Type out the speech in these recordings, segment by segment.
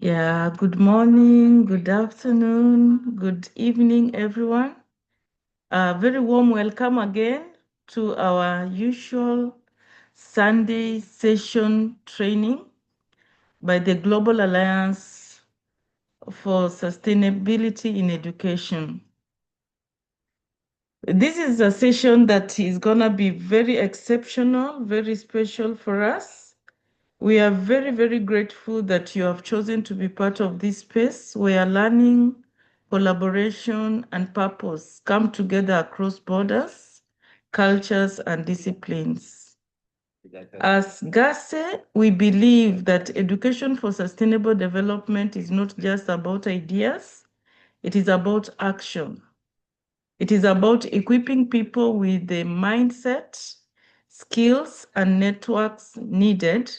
Yeah, good morning, good afternoon, good evening, everyone. A very warm welcome again to our usual Sunday session training by the Global Alliance for Sustainability in Education. This is a session that is going to be very exceptional, very special for us. We are very, very grateful that you have chosen to be part of this space where learning, collaboration, and purpose come together across borders, cultures, and disciplines. As GASE, we believe that education for sustainable development is not just about ideas, it is about action. It is about equipping people with the mindset, skills, and networks needed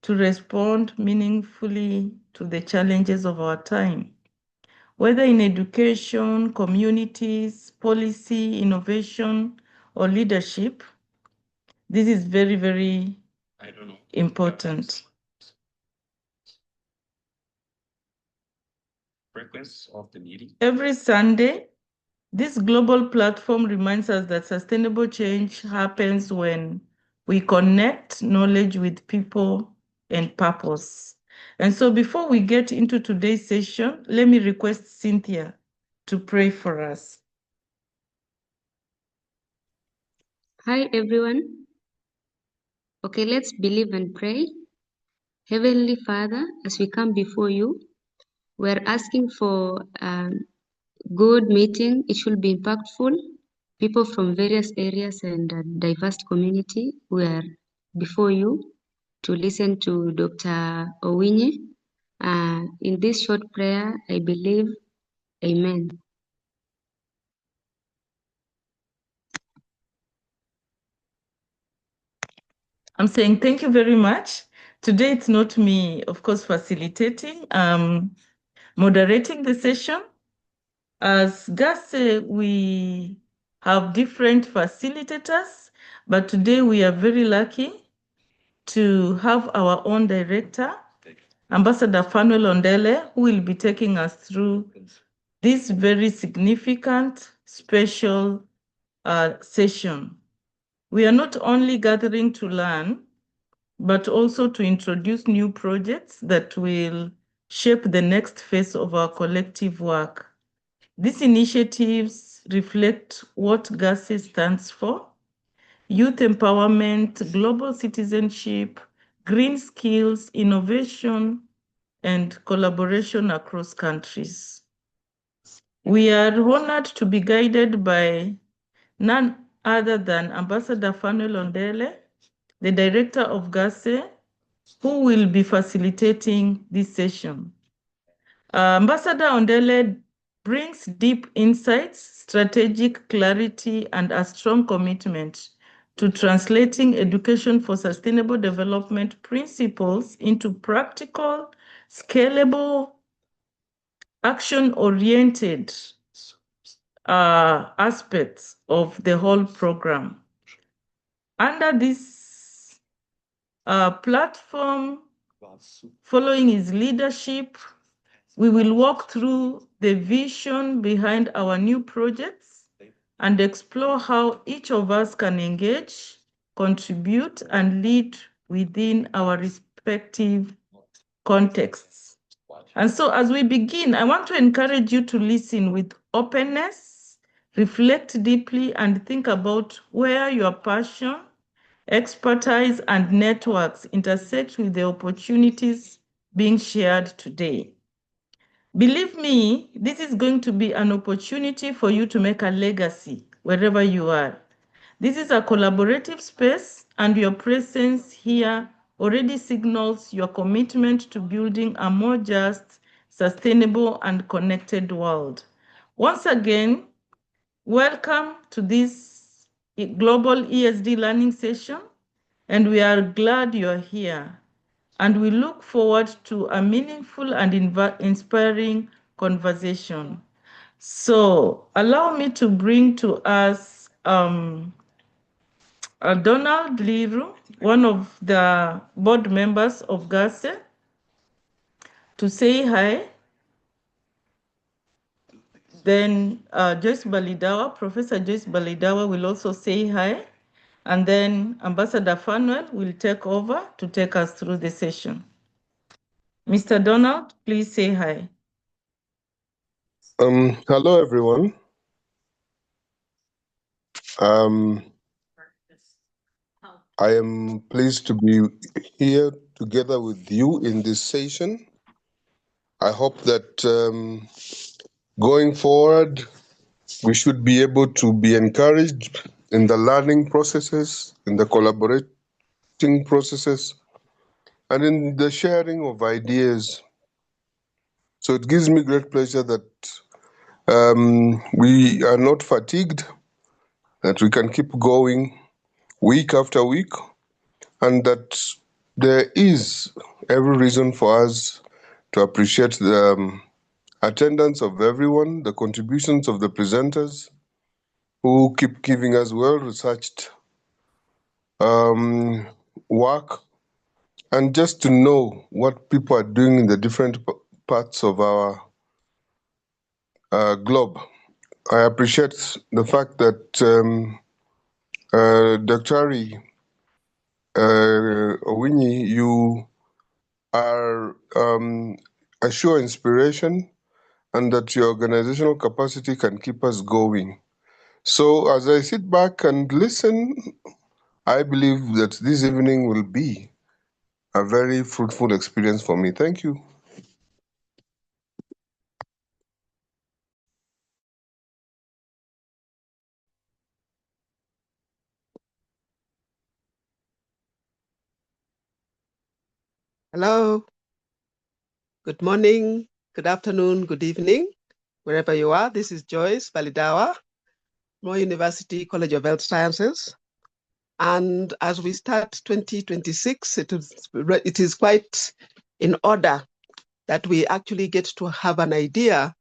to respond meaningfully to the challenges of our time. Whether in education, communities, policy, innovation, or leadership, this is very, very important. Frequency of the meeting. Every Sunday, this global platform reminds us that sustainable change happens when we connect knowledge with people and purpose. And so before we get into today's session, let me request Cynthia to pray for us. Hi, everyone. Okay, let's believe and pray. Heavenly Father, as we come before you, we're asking for a good meeting. It should be impactful. People from various areas and diverse community, we are before you to listen to Dr. Owinye. In this short prayer, I believe, Amen. I'm saying thank you very much. Today, it's not me, of course, facilitating, moderating the session. As GASE, we have different facilitators, but today we are very lucky to have our own director, Ambassador Fanuel Ondele, who will be taking us through this very significant, special session. We are not only gathering to learn, but also to introduce new projects that will shape the next phase of our collective work. These initiatives reflect what GASE stands for: youth empowerment, global citizenship, green skills, innovation, and collaboration across countries. We are honored to be guided by none other than Ambassador Fanuel Ondele, the director of GASE, who will be facilitating this session. Ambassador Ondele brings deep insights, strategic clarity, and a strong commitment to translating education for sustainable development principles into practical, scalable, action-oriented aspects of the whole program. Under this platform, following his leadership, we will walk through the vision behind our new projects and explore how each of us can engage, contribute, and lead within our respective contexts. And so as we begin, I want to encourage you to listen with openness, reflect deeply, and think about where your passion, expertise, and networks intersect with the opportunities being shared today. Believe me, this is going to be an opportunity for you to make a legacy wherever you are. This is a collaborative space, and your presence here already signals your commitment to building a more just, sustainable, and connected world. Once again, welcome to this Global ESD Learning Session, and we are glad you are here. And we look forward to a meaningful and inspiring conversation. So allow me to bring to us Donald Liru, one of the board members of GASE, to say hi. Then Professor Joyce Balidawa will also say hi. And then Ambassador Fanuel will take over to take us through the session. Mr. Donald, please say hi. Hello, everyone. I am pleased to be here together with you in this session. I hope that going forward, we should be able to be encouraged in the learning processes, in the collaborating processes, and in the sharing of ideas. So it gives me great pleasure that we are not fatigued, that we can keep going week after week, and that there is every reason for us to appreciate the attendance of everyone, the contributions of the presenters who keep giving us well-researched work, and just to know what people are doing in the different parts of our globe. I appreciate the fact that Dr. Owini, you are a sure inspiration, and that your organizational capacity can keep us going. So as I sit back and listen, I believe that this evening will be a very fruitful experience for me. Thank you. Hello. Good morning, good afternoon, good evening, wherever you are. This is Joyce Balidawa, Moi University College of Health Sciences. And as we start 2026, it is quite in order that we actually get to have an idea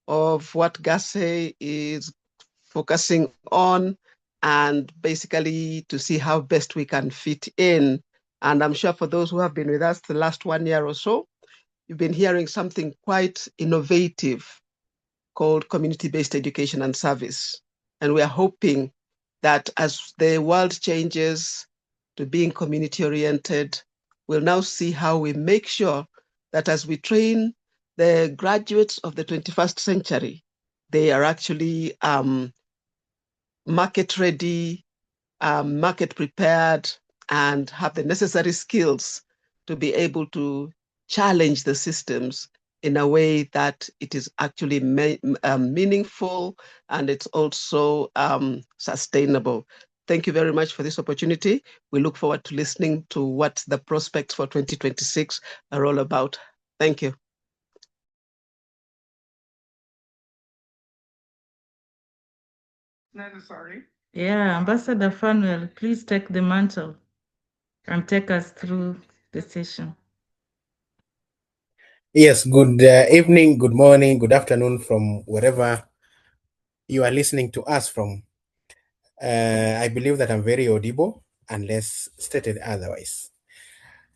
of what GASE is focusing on, and basically to see how best we can fit in. And I'm sure for those who have been with us the last 1 year or so, you've been hearing something quite innovative called community-based education and service. And we are hoping that as the world changes to being community-oriented, we'll now see how we make sure that as we train the graduates of the 21st century, they are actually market-ready, market prepared, and have the necessary skills to be able to challenge the systems in a way that it is actually meaningful, and it's also sustainable. Thank you very much for this opportunity. We look forward to listening to what the prospects for 2026 are all about. Thank you. Yeah, Ambassador Fanuel, please take the mantle and take us through the session. Yes, good evening, good morning, good afternoon from wherever you are listening to us from. I believe that I'm very audible unless stated otherwise.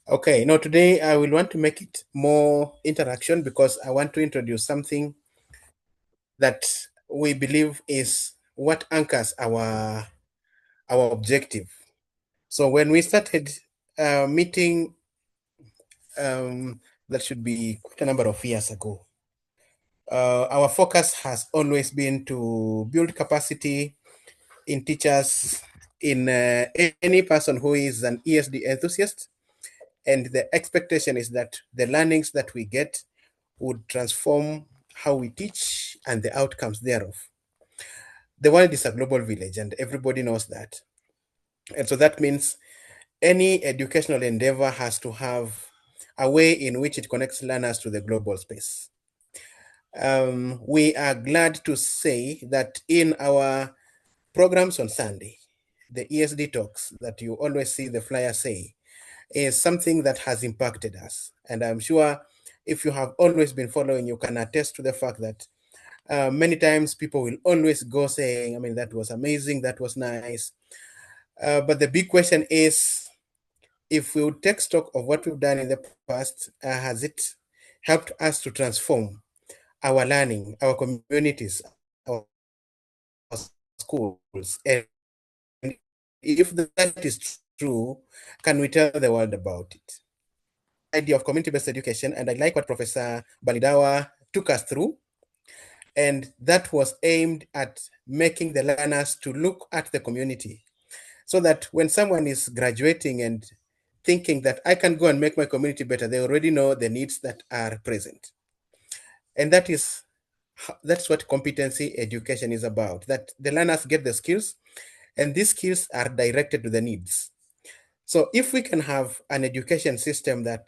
Okay, now today I will want to make it more interaction because I want to introduce something that we believe is what anchors our objective. So when we started meeting, that should be quite a number of years ago, our focus has always been to build capacity in teachers, in any person who is an ESD enthusiast. And the expectation is that the learnings that we get would transform how we teach and the outcomes thereof. The world is a global village and everybody knows that. And so that means any educational endeavor has to have a way in which it connects learners to the global space. We are glad to say that in our programs on Sunday, the ESD talks that you always see the flyer say is something that has impacted us. And I'm sure if you have always been following, you can attest to the fact that many times people will always go saying, I mean, that was amazing, that was nice. But the big question is, if we would take stock of what we've done in the past, has it helped us to transform our learning, our communities, our schools. And if that is true, can we tell the world about it? Idea of community-based education, and I like what Professor Balidawa took us through, and that was aimed at making the learners to look at the community, so that when someone is graduating and thinking that I can go and make my community better, they already know the needs that are present. And that's what competency education is about, that the learners get the skills, and these skills are directed to the needs. So if we can have an education system that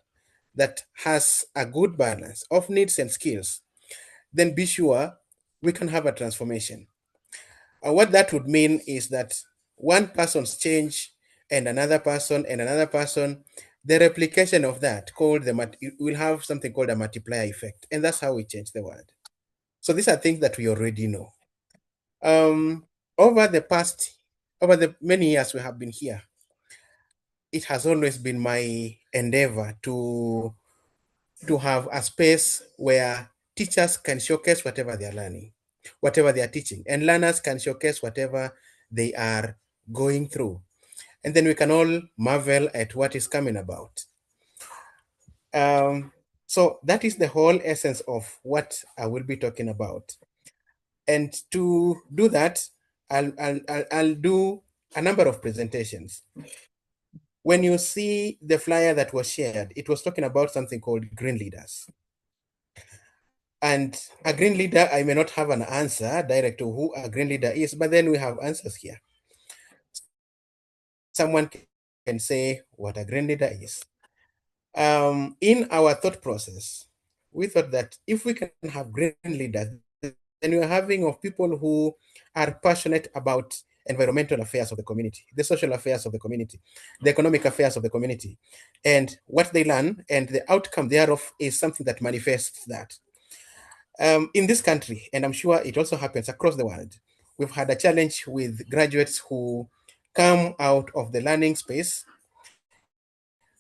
has a good balance of needs and skills, then be sure we can have a transformation. What that would mean is that one person's change and another person, the replication of that will have something called a multiplier effect. And that's how we change the world. So these are things that we already know. Over the many years we have been here, it has always been my endeavor to have a space where teachers can showcase whatever they are learning, whatever they are teaching, and learners can showcase whatever they are going through. And then we can all marvel at what is coming about. So that is the whole essence of what I will be talking about. And to do that, I'll do a number of presentations. When you see the flyer that was shared, it was talking about something called green leaders. And a green leader, I may not have an answer direct to who a green leader is, but then we have answers here. Someone can say what a green leader is. In our thought process, we thought that if we can have green leaders, then we're having of people who are passionate about environmental affairs of the community, the social affairs of the community, the economic affairs of the community, and what they learn and the outcome thereof is something that manifests that. In this country, and I'm sure it also happens across the world, we've had a challenge with graduates who come out of the learning space,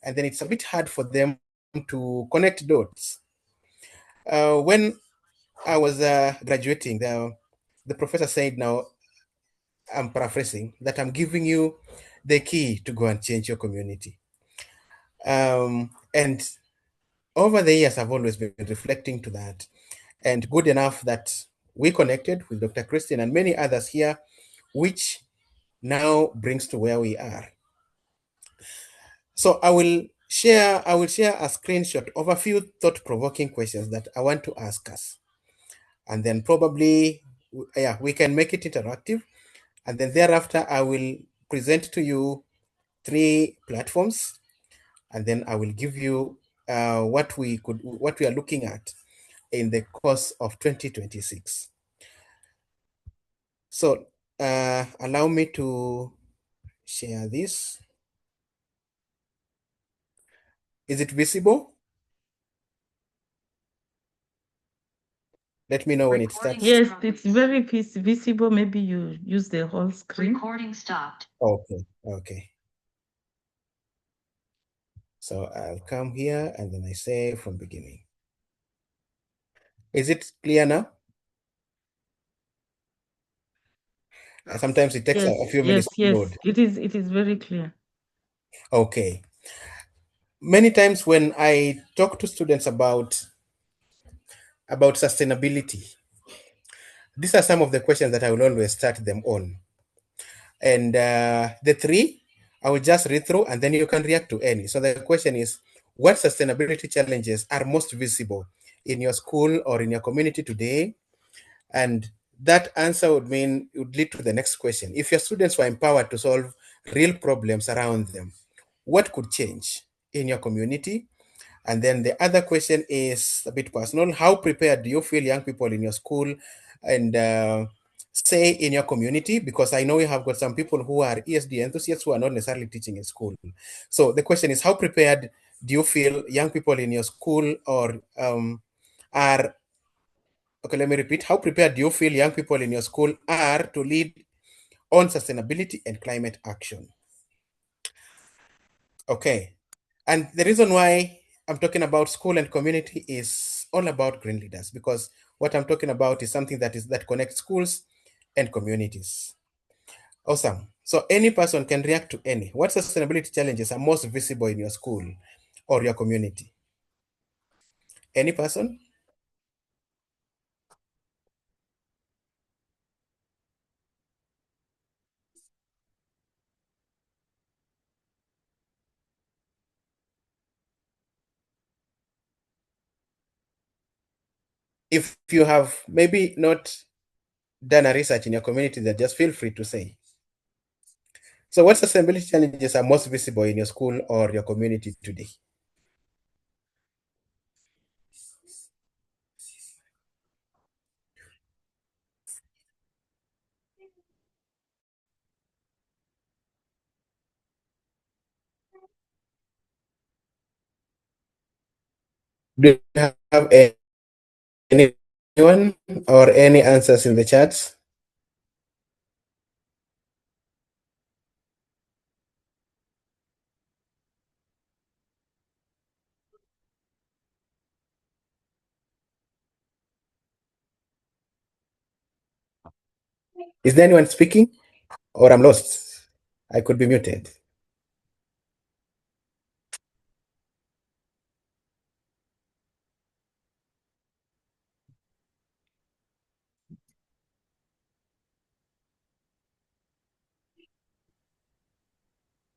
and then it's a bit hard for them to connect dots. When I was graduating, the professor said, now I'm paraphrasing, that I'm giving you the key to go and change your community. And over the years, I've always been reflecting to that. And good enough that we connected with Dr. Christine and many others here, which now brings to where we are. So I will share a screenshot of a few thought-provoking questions that I want to ask us. And then probably, we can make it interactive. And then thereafter, I will present to you 3 platforms. And then I will give you what we are looking at in the course of 2026. So allow me to share this. Is it visible? Let me know when it starts. Yes, it's very visible. Maybe you use the whole screen. Recording stopped. Okay. So I'll come here and then I say from beginning. Is it clear now? Sometimes it takes a few minutes to load. It is very clear. Okay. Many times when I talk to students about sustainability, these are some of the questions that I will always start them on. And the 3, I will just read through and then you can react to any. So the question is, what sustainability challenges are most visible in your school or in your community today? And that answer would lead to the next question. If your students were empowered to solve real problems around them, what could change in your community? And then the other question is a bit personal. How prepared do you feel young people in your school and say in your community? Because I know you have got some people who are ESD enthusiasts who are not necessarily teaching in school. So the question is, how prepared do you feel young people in your school or are, okay, let me repeat. How prepared do you feel young people in your school are to lead on sustainability and climate action? Okay. And the reason why I'm talking about school and community is all about green leaders, because what I'm talking about is something that connects schools and communities. Awesome. So any person can react to any. What sustainability challenges are most visible in your school or your community? Any person? If you have maybe not done a research in your community, then just feel free to say. So what sustainability challenges are most visible in your school or your community today? Do you have anyone or any answers in the chats? Is there anyone speaking? Or I'm lost? I could be muted.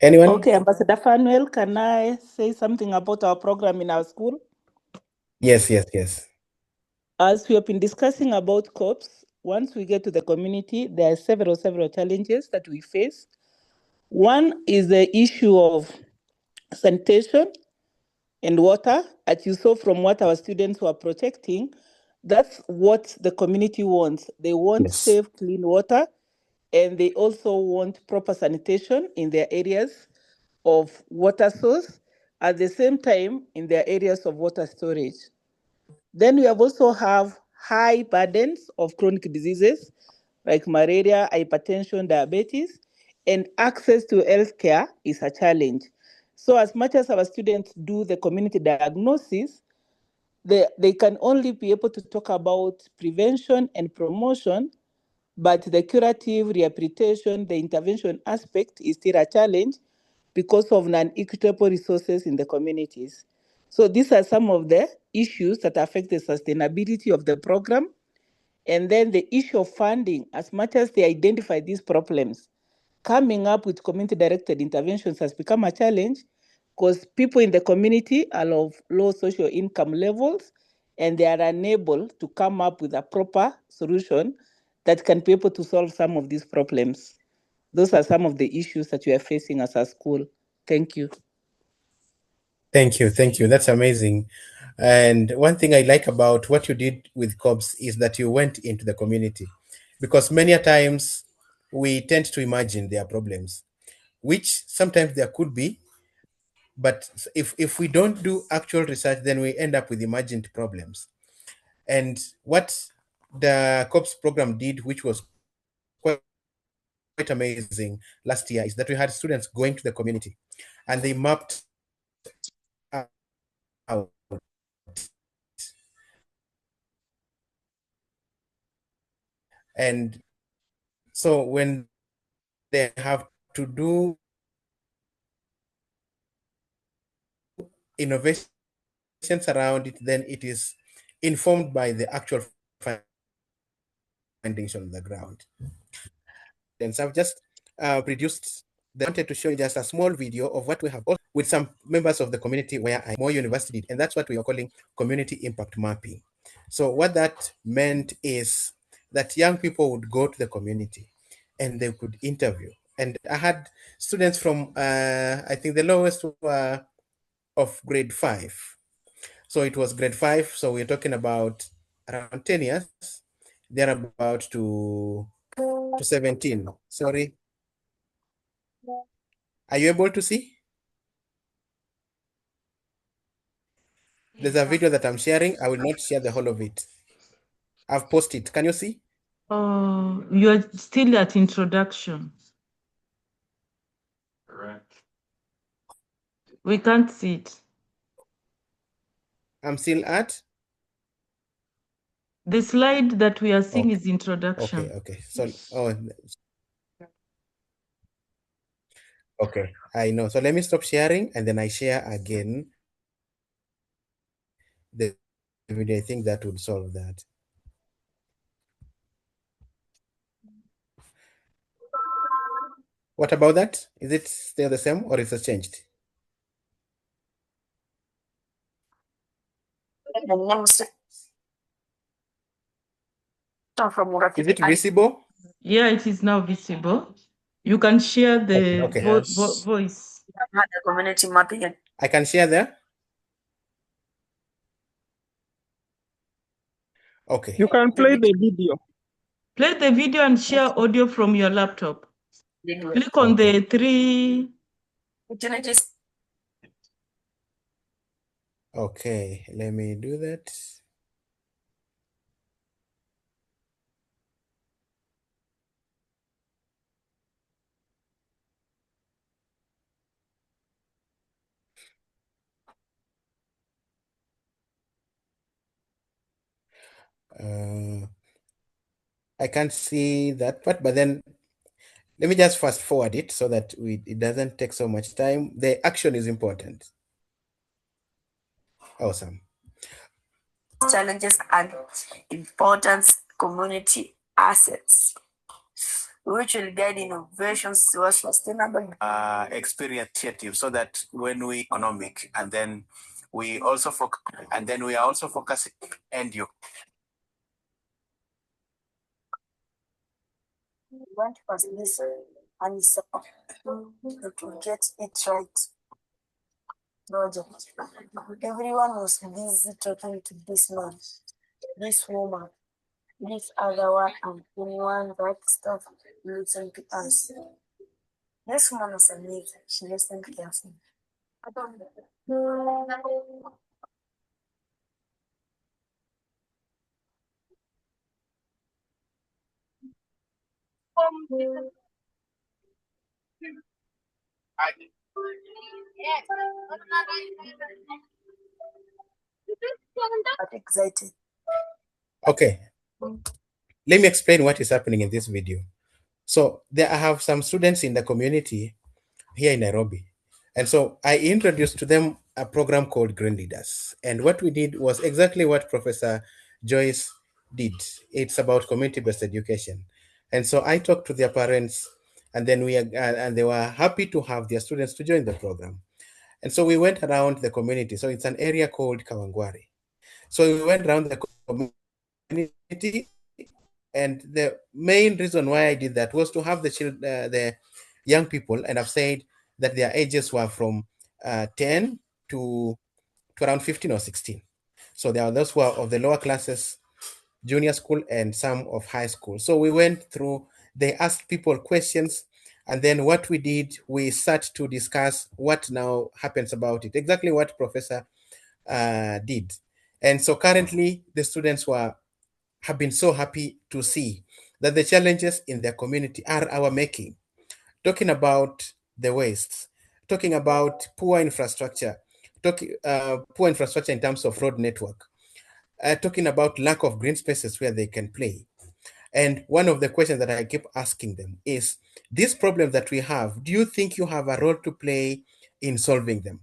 Anyone? Okay, Ambassador Fanuel, can I say something about our program in our school? Yes. As we have been discussing about COPs, once we get to the community, there are several challenges that we face. One is the issue of sanitation and water. As you saw from what our students were protecting, that's what the community wants. They want safe, clean water, and they also want proper sanitation in their areas of water source, at the same time in their areas of water storage. Then we have also have high burdens of chronic diseases like malaria, hypertension, diabetes, and access to healthcare is a challenge. So as much as our students do the community diagnosis, they can only be able to talk about prevention and promotion, but the curative, rehabilitation, the intervention aspect is still a challenge because of non-equitable resources in the communities. So these are some of the issues that affect the sustainability of the program. And then the issue of funding, as much as they identify these problems, coming up with community-directed interventions has become a challenge because people in the community are of low social income levels and they are unable to come up with a proper solution that can be able to solve some of these problems. Those are some of the issues that we are facing as a school. Thank you. Thank you. That's amazing. And one thing I like about what you did with COBS is that you went into the community, because many a times we tend to imagine their problems, which sometimes there could be, but if we don't do actual research, then we end up with imagined problems. And what the COPS program did, which was quite amazing last year, is that we had students going to the community and they mapped out and so when they have to do innovations around it, then it is informed by the actual findings on the ground. And so I've just produced, I wanted to show you just a small video of what we have also with some members of the community where I more university did, and that's what we are calling community impact mapping. So what that meant is that young people would go to the community and they could interview. And I had students from, I think the lowest were of grade 5. So it was grade 5. So we're talking about around 10 years. They're about to 17. Sorry. Are you able to see? There's a video that I'm sharing. I will not share the whole of it. I've posted. Can you see? Oh, you are still at introduction. Correct. We can't see it. I'm still at? The slide that we are seeing is introduction. Okay. So, okay, I know. So let me stop sharing and then I share again the video. I think that would solve that. What about that? Is it still the same or is it changed? Is it visible? Yeah, it is now visible. You can share the Okay. voice. I can share there? Okay. You can play the video. Play the video and share audio from your laptop. Click on the three. Okay, let me do that. I can't see that part, but then let me just fast forward it so that it doesn't take so much time. The action is important. Awesome. Challenges and important community assets, which will guide innovations towards sustainable experientiative, so that when we economic and then we also we are also focusing and you want us this and so to get it right. Project. Everyone was busy talking to this man, this woman, this other one, and anyone that stuff listen to us. This woman was amazing. She listened carefully. But excited. Okay. Let me explain what is happening in this video. So there I have some students in the community here in Nairobi. And so I introduced to them a program called Green Leaders. And what we did was exactly what Professor Joyce did. It's about community-based education. And so I talked to their parents, and then and they were happy to have their students to join the program. And so we went around the community. So it's an area called Kawangware. So we went around the community, and the main reason why I did that was to have the young people, and I've said that their ages were from 10 to around 15 or 16. So there are those who are of the lower classes, junior school, and some of high school. So we went through, they asked people questions, and then what we did, we sat to discuss what now happens about it, exactly what Professor did. And so currently the students have been so happy to see that the challenges in their community are our making. Talking about the waste, talking about poor infrastructure, poor infrastructure in terms of road network, talking about lack of green spaces where they can play. And one of the questions that I keep asking them is, these problems that we have, do you think you have a role to play in solving them?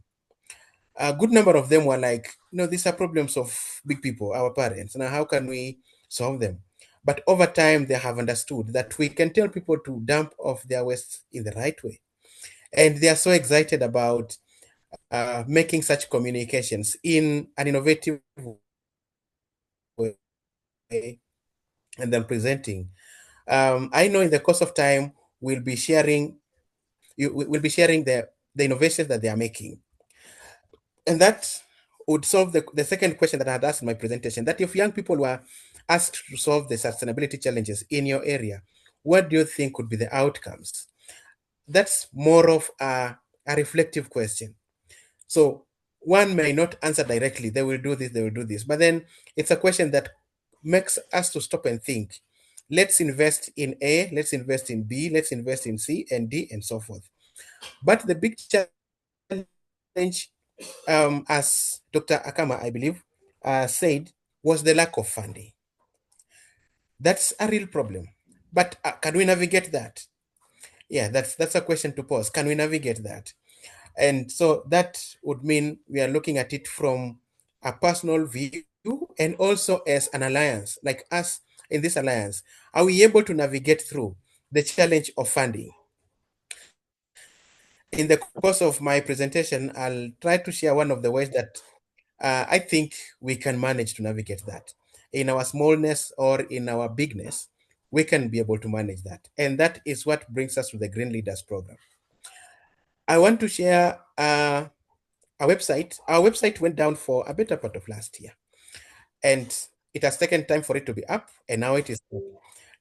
A good number of them were like, no, these are problems of big people, our parents. Now, how can we solve them? But over time, they have understood that we can tell people to dump off their waste in the right way. And they are so excited about making such communications in an innovative way and then presenting. I know in the course of time, we'll be sharing the innovations that they are making. And that would solve the second question that I had asked in my presentation, that if young people were asked to solve the sustainability challenges in your area, what do you think would be the outcomes? That's more of a reflective question. So one may not answer directly, they will do this, they will do this. But then it's a question that makes us to stop and think. Let's invest in A, let's invest in B, let's invest in C and D and so forth. But the big challenge, as Dr. Akama, I believe, said was the lack of funding. That's a real problem. But can we navigate that? Yeah, that's a question to pose. Can we navigate that? And so that would mean we are looking at it from a personal view and also as an alliance, like us in this alliance. Are we able to navigate through the challenge of funding? In the course of my presentation, I'll try to share one of the ways that I think we can manage to navigate that. In our smallness or in our bigness, we can be able to manage that. And that is what brings us to the Green Leaders Program. I want to share our website. Our website went down for a better part of last year. And it has taken time for it to be up, and now it is up.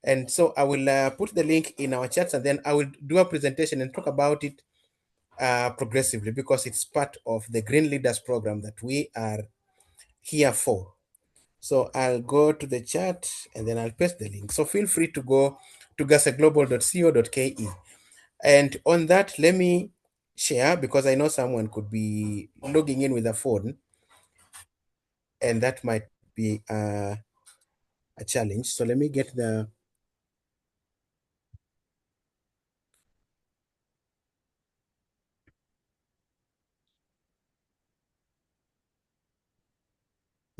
And so I will put the link in our chats, and then I will do a presentation and talk about it progressively, because it's part of the Green Leaders Program that we are here for. So I'll go to the chat and then I'll paste the link. So feel free to go to gaseglobal.co.ke. And on that, let me share, because I know someone could be logging in with a phone, and that might be a challenge. So let me get the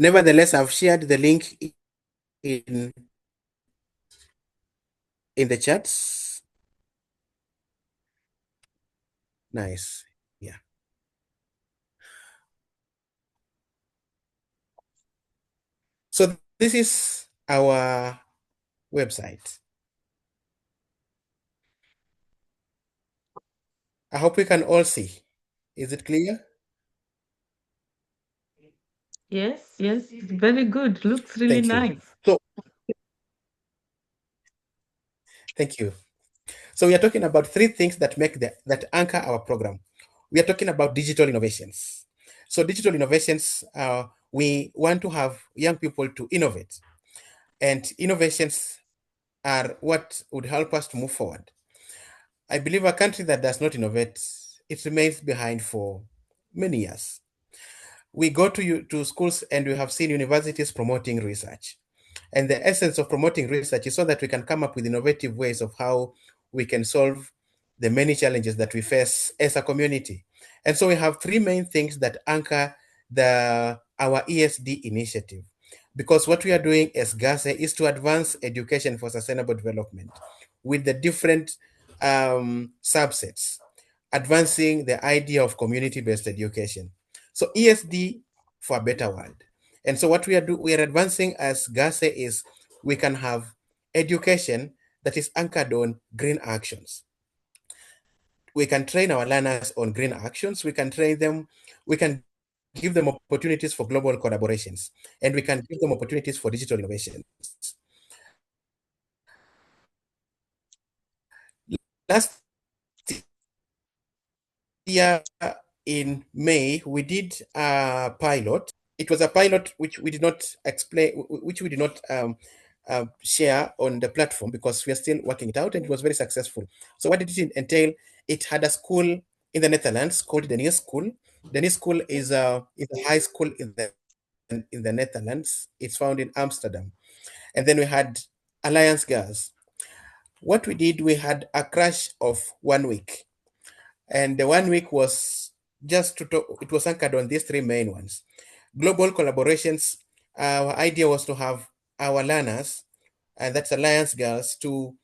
Nevertheless, I've shared the link in the chats. Nice. Yeah. So this is our website. I hope we can all see. Is it clear? Yes, yes, very good. Looks really Thank you. nice. So thank you. So we are talking about three things that that anchor our program. We are talking about digital innovations. So digital innovations, we want to have young people to innovate, and innovations are what would help us to move forward. I believe a country that does not innovate, it remains behind for many years. We go to schools and we have seen universities promoting research. And the essence of promoting research is so that we can come up with innovative ways of how we can solve the many challenges that we face as a community. And so we have three main things that anchor our ESD initiative. Because what we are doing as GASE is to advance education for sustainable development with the different subsets, advancing the idea of community-based education. So ESD for a better world. And so what we are advancing as GASE is we can have education that is anchored on green actions. We can train our learners on green actions. We can train them. We can give them opportunities for global collaborations, and we can give them opportunities for digital innovations. Last year in May, we did a pilot. It was a pilot which we did not explain, which we did not share on the platform because we are still working it out, and it was very successful. So what did it entail? It had a school in the Netherlands called the NIS School. The NIS School is a high school in the Netherlands. It's found in Amsterdam. And then we had Alliance Girls. What we did, we had a crash of 1 week. And the 1 week was just to talk, it was anchored on these three main ones. Global collaborations. Our idea was to have our learners, and that's Alliance Girls, to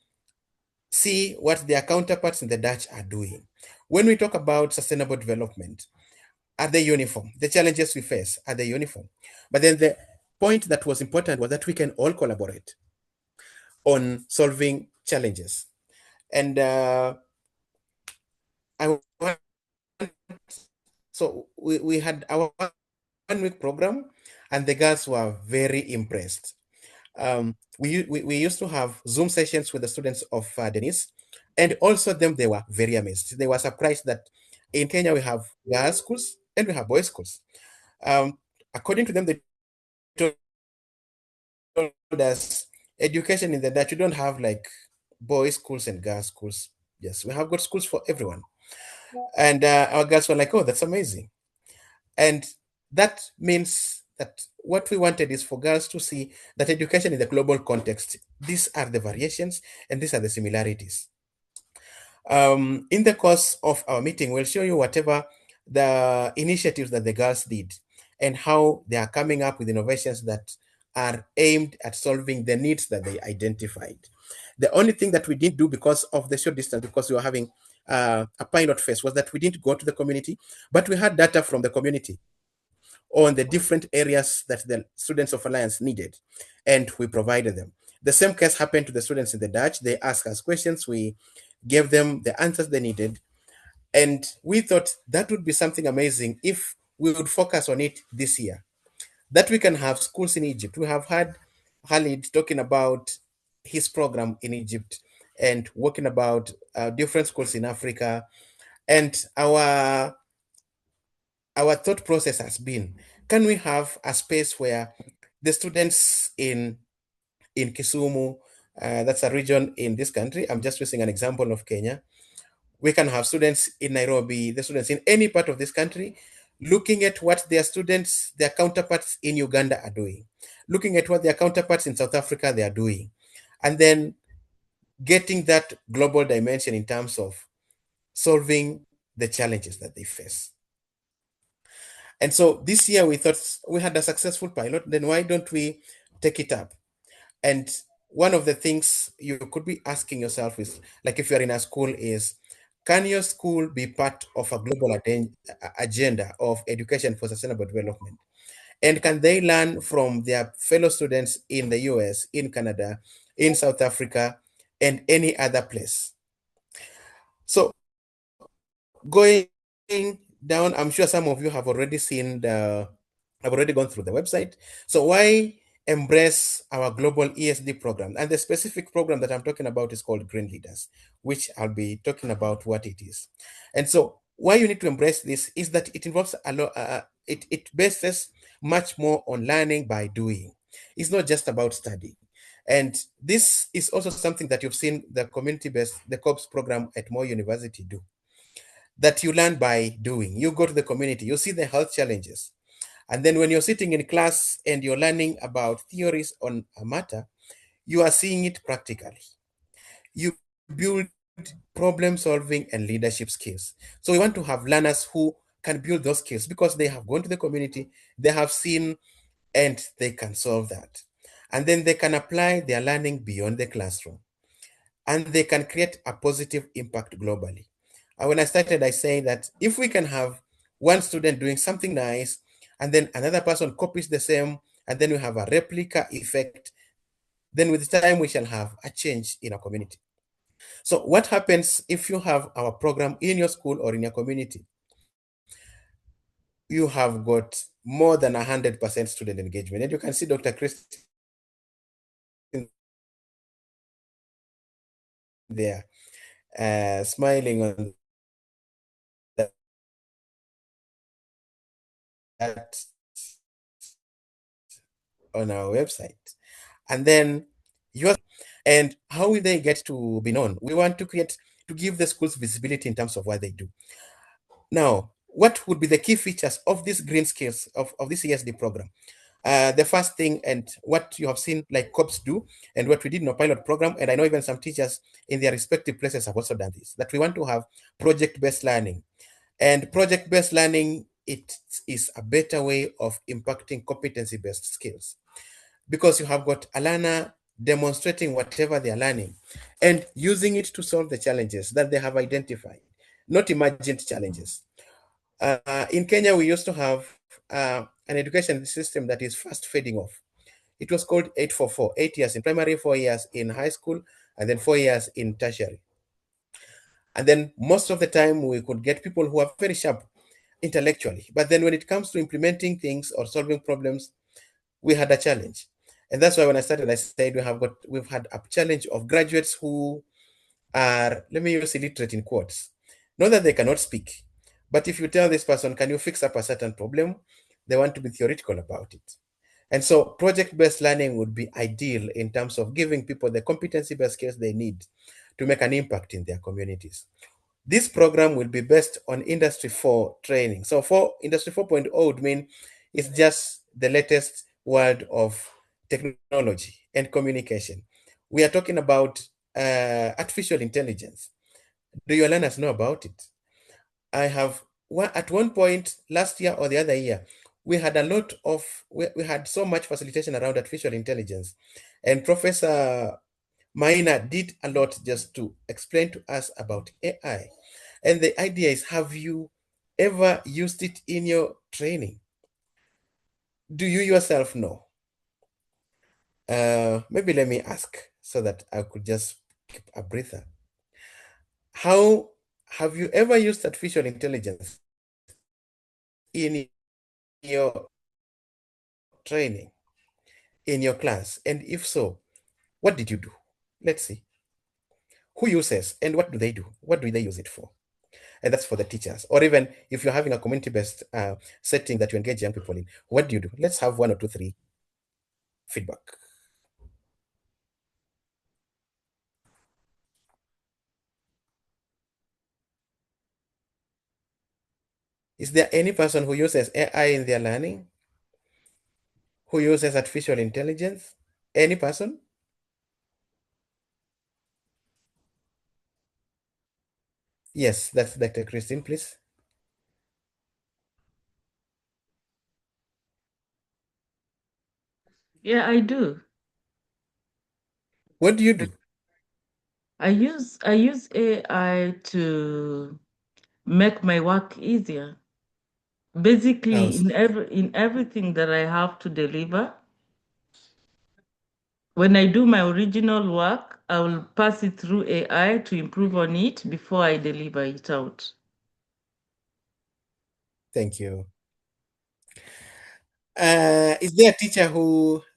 see what their counterparts in the Dutch are doing. When we talk about sustainable development, are they uniform? The challenges we face, are they uniform? But then the point that was important was that we can all collaborate on solving challenges. And so we had our 1 week program, and the girls were very impressed. We used to have Zoom sessions with the students of Denise, and also they were very amazed. They were surprised that in Kenya we have girls' schools and we have boys' schools. According to them, they told us education in the Dutch, you don't have like boys' schools and girls' schools. Yes, we have got schools for everyone. And our girls were like, oh, that's amazing. And that means that what we wanted is for girls to see that education in the global context, these are the variations and these are the similarities. In the course of our meeting, we'll show you whatever the initiatives that the girls did and how they are coming up with innovations that are aimed at solving the needs that they identified. The only thing that we didn't do because of the short distance, because we were having a pilot phase, was that we didn't go to the community, but we had data from the community on the different areas that the students of Alliance needed, and we provided them. The same case happened to the students in the Dutch. They asked us questions, we gave them the answers they needed, and we thought that would be something amazing if we would focus on it this year, that we can have schools in Egypt. We have had Khalid talking about his program in Egypt and working about different schools in Africa. And our thought process has been, can we have a space where the students in Kisumu, that's a region in this country, I'm just using an example of Kenya, we can have students in Nairobi, the students in any part of this country, looking at what their students, their counterparts in Uganda are doing, looking at what their counterparts in South Africa they are doing, and then getting that global dimension in terms of solving the challenges that they face. And so this year we thought we had a successful pilot, then why don't we take it up? And one of the things you could be asking yourself is, like if you're in a school, is can your school be part of a global agenda of education for sustainable development? And can they learn from their fellow students in the US, in Canada, in South Africa, and any other place? So going down, I'm sure some of you have already seen I've already gone through the website. So why embrace our global ESD program? And the specific program that I'm talking about is called Green Leaders, which I'll be talking about what it is. And so why you need to embrace this is that it involves a lot, it bases much more on learning by doing. It's not just about study. And this is also something that you've seen the community-based, the COPS program at Moy University do, that you learn by doing. You go to the community, you see the health challenges. And then when you're sitting in class and you're learning about theories on a matter, you are seeing it practically. You build problem solving and leadership skills. So we want to have learners who can build those skills because they have gone to the community, they have seen, and they can solve that. And then they can apply their learning beyond the classroom. And they can create a positive impact globally. And when I started, I say that if we can have one student doing something nice, and then another person copies the same, and then we have a replica effect, then with time we shall have a change in our community. So what happens if you have our program in your school or in your community? You have got more than 100% student engagement. And you can see Dr. Christine there, smiling on that on our website. And then and how will they get to be known? We want to give the schools visibility in terms of what they do. Now, what would be the key features of this green skills of this ESD program? The first thing, and what you have seen like COPS do, and what we did in our pilot program, and I know even some teachers in their respective places have also done this, that we want to have project-based learning. And project-based learning, it is a better way of impacting competency-based skills, because you have got a learner demonstrating whatever they are learning and using it to solve the challenges that they have identified, not imagined challenges. In Kenya, we used to have an education system that is fast fading off. It was called 844, 8 years in primary, 4 years in high school, and then 4 years in tertiary. And then most of the time we could get people who are very sharp intellectually, but then when it comes to implementing things or solving problems, we had a challenge. And that's why when I started, I said we've had a challenge of graduates who are, let me use illiterate in quotes. Not that they cannot speak, but if you tell this person, can you fix up a certain problem? They want to be theoretical about it. And so project-based learning would be ideal in terms of giving people the competency-based skills they need to make an impact in their communities. This program will be based on Industry 4 training. So for Industry 4.0 would mean it's just the latest world of technology and communication. We are talking about artificial intelligence. Do your learners know about it? I have at one point last year or the other year, we had a lot of, we had so much facilitation around artificial intelligence, and Professor Maina did a lot just to explain to us about AI. And the idea is, have you ever used it in your training? Do you yourself know? Maybe let me ask so that I could just keep a breather. How have you ever used artificial intelligence in your training, in your class? And if so, what did you do? Let's see. Who uses and what do they do? What do they use it for? And that's for the teachers. Or even if you're having a community-based setting that you engage young people in, what do you do? Let's have 1 or 2, 3 feedback. Is there any person who uses AI in their learning? Who uses artificial intelligence? Any person? Yes, that's Dr. Christine, please. Yeah, I do. What do you do? I use AI to make my work easier. Basically, in everything that I have to deliver, when I do my original work, I will pass it through AI to improve on it before I deliver it out. Thank you. Is there a teacher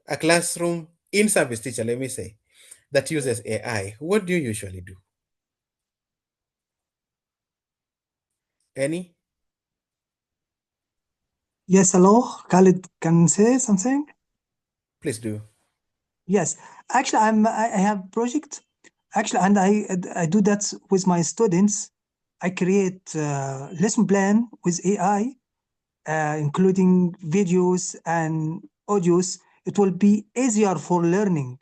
a classroom in-service teacher, let me say, that uses AI? What do you usually do? Any? Yes, hello. Khalid can say something? Please do. Yes. Actually, I have project. Actually, and I do that with my students. I create lesson plan with AI, including videos and audios. It will be easier for learning.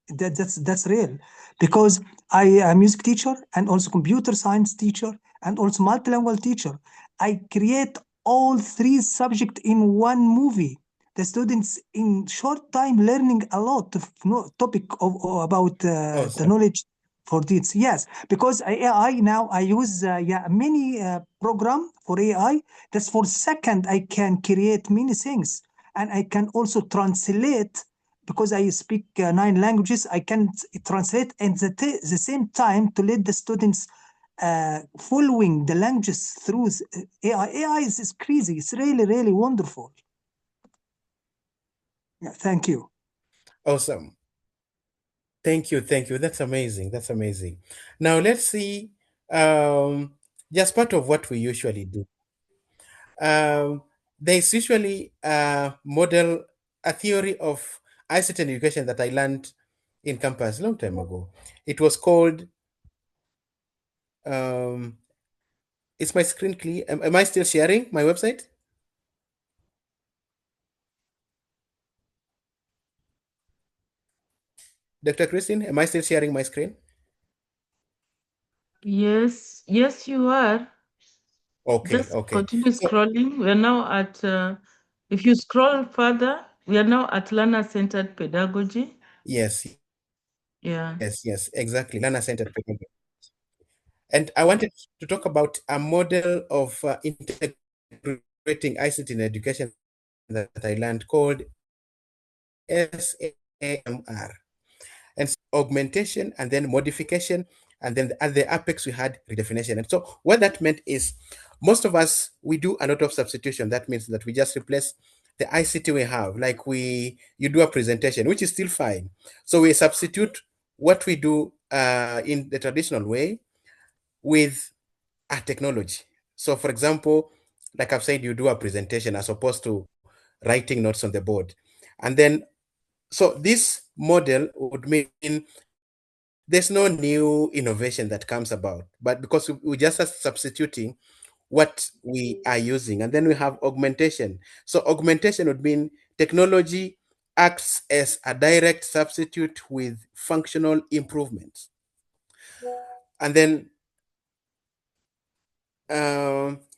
That's real, because I am music teacher and also computer science teacher and also multilingual teacher. I create all three subject in one movie. The students in short time learning a lot of topic about the Awesome. knowledge for this. Yes, because AI now I use many program for AI. That's for second I can create many things, and I can also translate, because I speak 9 languages. I can translate at the same time to let the students following the languages through AI. AI is crazy. It's really, really wonderful. Yeah, thank you. Awesome. Thank you. Thank you. That's amazing. That's amazing. Now let's see just part of what we usually do. There's usually a theory of ICT and education that I learned in campus a long time ago. It was called, is my screen clear? Am I still sharing my website? Dr. Christine, am I still sharing my screen? Yes, yes, you are. Okay, Just okay. continue So, scrolling. We're now at, if you scroll further, we are now at learner-centered pedagogy. yes, Yeah. yes, exactly. Learner-centered pedagogy. And I wanted to talk about a model of integrating ICT in education that I learned called SAMR. And augmentation, and then modification, and then at the apex we had redefinition. And so what that meant is, most of us, we do a lot of substitution. That means that we just replace the ICT we have, like you do a presentation, which is still fine. So we substitute what we do in the traditional way with a technology. So for example, like I've said, you do a presentation as opposed to writing notes on the board. And then, so this model would mean there's no new innovation that comes about, but because we just are substituting what we are using. And then we have augmentation. So augmentation would mean technology acts as a direct substitute with functional improvements. And then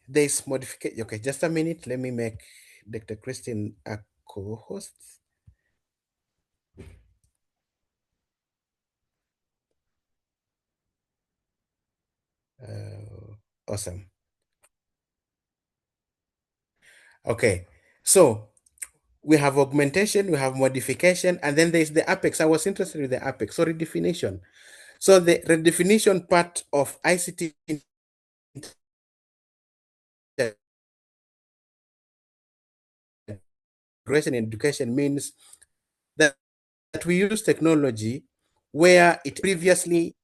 there's modification. Okay, just a minute. Let me make Dr. Christine a co-host. Awesome. Okay, so we have augmentation, we have modification, and then there's the apex. I was interested with the apex, so redefinition. So the redefinition part of ICT integration in education means that we use technology where it previously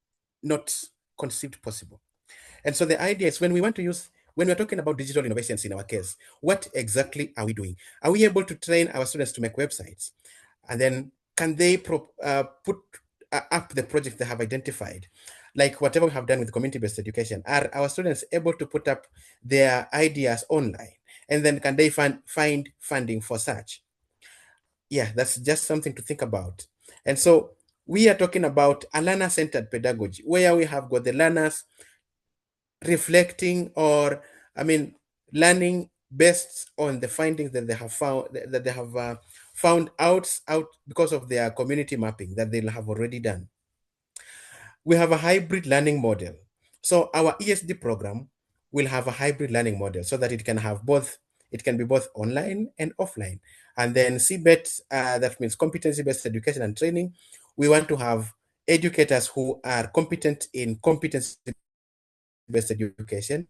not conceived possible. And so the idea is when we want to use, when we're talking about digital innovations in our case, what exactly are we doing? Are we able to train our students to make websites? And then can they put up the project they have identified? Like whatever we have done with community-based education, are our students able to put up their ideas online? And then can they find funding for such? Yeah, that's just something to think about. And so we are talking about a learner-centered pedagogy where we have got the learners reflecting, or learning based on the findings that they have found out because of their community mapping that they'll have already done. We have a hybrid learning model. So our ESD program will have a hybrid learning model so that it can have both. It can be both online and offline. And then CBET, that means competency-based education and training. We want to have educators who are competent in competency-based education,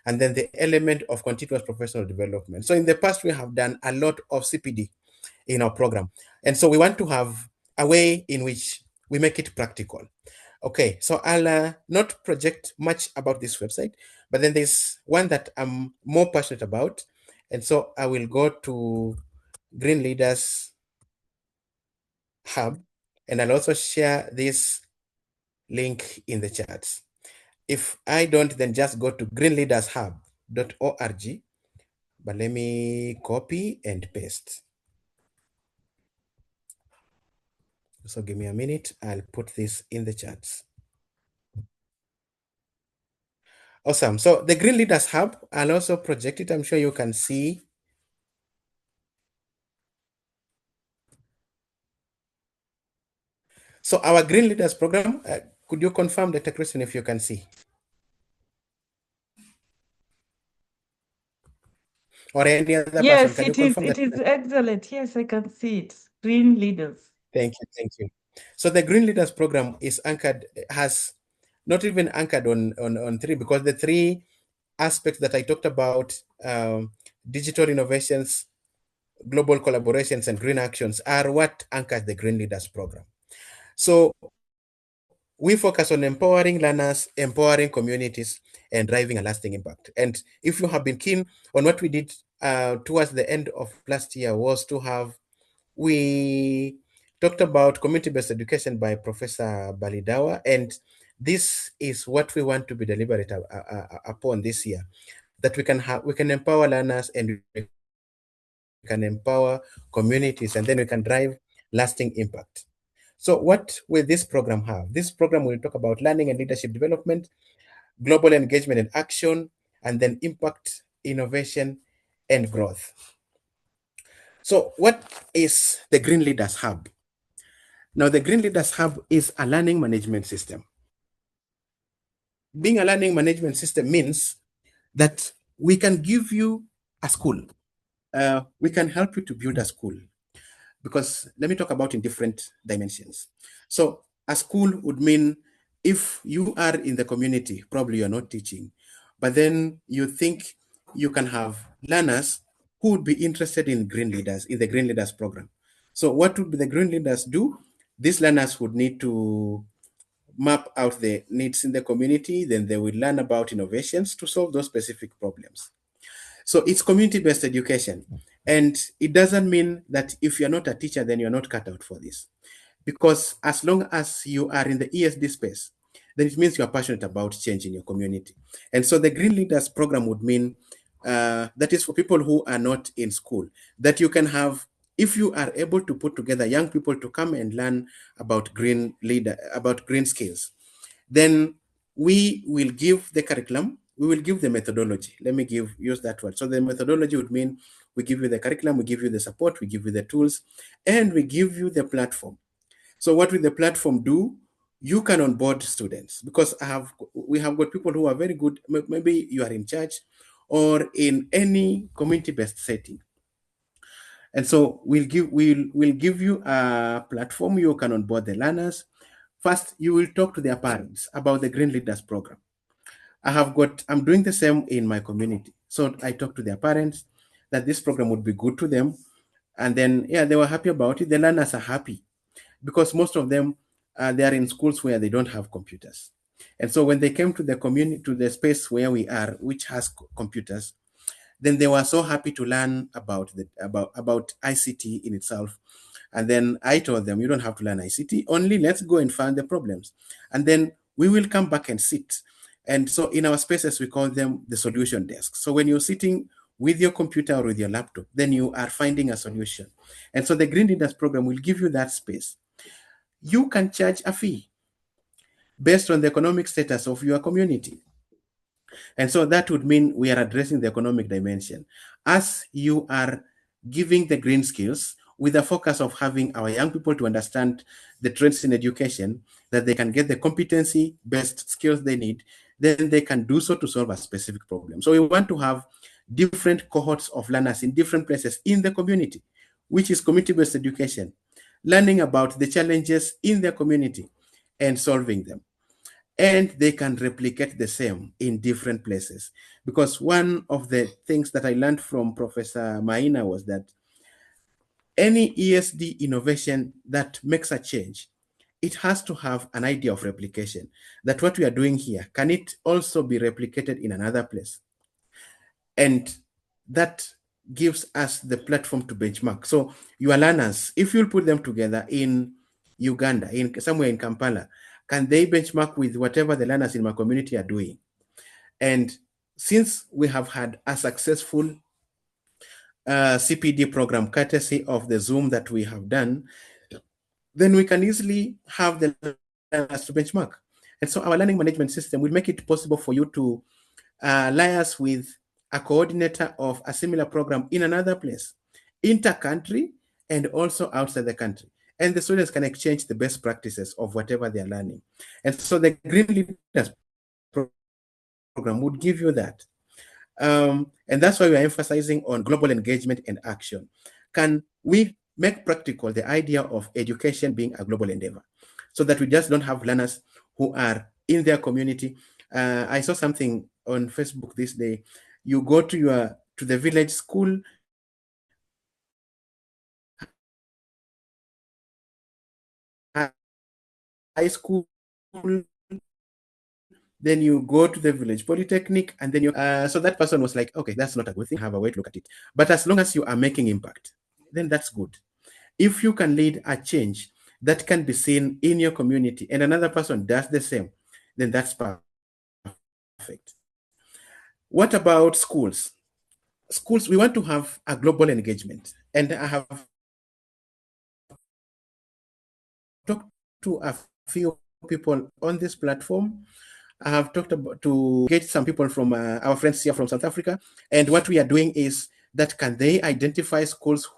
and then the element of continuous professional development. So in the past, we have done a lot of CPD in our program. And so we want to have a way in which we make it practical. Okay, so I'll not project much about this website, but then there's one that I'm more passionate about. And so I will go to Green Leaders Hub, and I'll also share this link in the chat. If I don't, then just go to greenleadershub.org, but let me copy and paste. So give me a minute, I'll put this in the chat. Awesome. So the Green Leaders Hub, I'll also project it. I'm sure you can see. So our Green Leaders program, could you confirm, Dr. Christine, if you can see? Or any other person, Yes, can you it is. confirm It that? is excellent. Yes, I can see it. Green leaders. Thank you, thank you. So the Green Leaders program is anchored, has not even anchored on three, because the three aspects that I talked about, digital innovations, global collaborations, and green actions, are what anchors the Green Leaders program. So we focus on empowering learners, empowering communities, and driving a lasting impact. And if you have been keen on what we did towards the end of last year, was to have, we talked about community-based education by Professor Balidawa, and this is what we want to be deliberate upon this year, that we can empower learners, and we can empower communities, and then we can drive lasting impact. So what will this program have? This program will talk about learning and leadership development, global engagement and action, and then impact, innovation, and growth. So what is the Green Leaders Hub? Now, the Green Leaders Hub is a learning management system. Being a learning management system means that we can give you a school. We can help you to build a school, because let me talk about in different dimensions. So a school would mean, if you are in the community, probably you're not teaching, but then you think you can have learners who would be interested in Green Leaders, in the Green Leaders program. So what would the Green Leaders do? These learners would need to map out the needs in the community, then they will learn about innovations to solve those specific problems. So it's community-based education. And it doesn't mean that if you're not a teacher, then you're not cut out for this. Because as long as you are in the ESD space, then it means you're passionate about change in your community. And so the Green Leaders program would mean that is for people who are not in school, that you can have, if you are able to put together young people to come and learn about green skills, then we will give the curriculum, we will give the methodology. Let me use that word. So the methodology would mean we give you the curriculum, we give you the support, we give you the tools, and we give you the platform. So what will the platform do? You can onboard students, because we have got people who are very good. Maybe you are in church or in any community-based setting. And so we'll give you a platform. You can onboard the learners. First, you will talk to their parents about the Green Leaders Program. I'm doing the same in my community. So I talk to their parents that this program would be good to them. And then, yeah, they were happy about it. The learners are happy because most of them, they are in schools where they don't have computers. And so when they came to the community, to the space where we are, which has computers, then they were so happy to learn about ICT in itself. And then I told them, you don't have to learn ICT, only let's go and find the problems. And then we will come back and sit. And so in our spaces, we call them the solution desk. So when you're sitting with your computer or with your laptop, then you are finding a solution. And so the Green Leaders Program will give you that space. You can charge a fee based on the economic status of your community. And so that would mean we are addressing the economic dimension. As you are giving the green skills with a focus of having our young people to understand the trends in education, that they can get the competency-based skills they need, then they can do so to solve a specific problem. So we want to have different cohorts of learners in different places in the community, which is community-based education, learning about the challenges in their community and solving them. And they can replicate the same in different places. Because one of the things that I learned from Professor Maina was that any ESD innovation that makes a change, it has to have an idea of replication, that what we are doing here, can it also be replicated in another place? And that gives us the platform to benchmark. So your learners, if you'll put them together in Uganda, somewhere in Kampala, can they benchmark with whatever the learners in my community are doing? And since we have had a successful CPD program, courtesy of the Zoom that we have done, then we can easily have the learners to benchmark. And so our learning management system will make it possible for you to liaise with a coordinator of a similar program in another place, inter-country and also outside the country. And the students can exchange the best practices of whatever they're learning. And so the Green Leaders Program would give you that. And that's why we are emphasizing on global engagement and action. Can we make practical the idea of education being a global endeavor, so that we just don't have learners who are in their community? I saw something on Facebook this day. You go to the village school, high school, then you go to the village polytechnic, and then so that person was like, okay, that's not a good thing, have a way to look at it. But as long as you are making impact, then that's good. If you can lead a change that can be seen in your community and another person does the same, then that's perfect. What about schools? Schools, we want to have a global engagement. And I have talked to a few people on this platform. I have talked to get some people from our friends here from South Africa. And what we are doing is that can they identify schools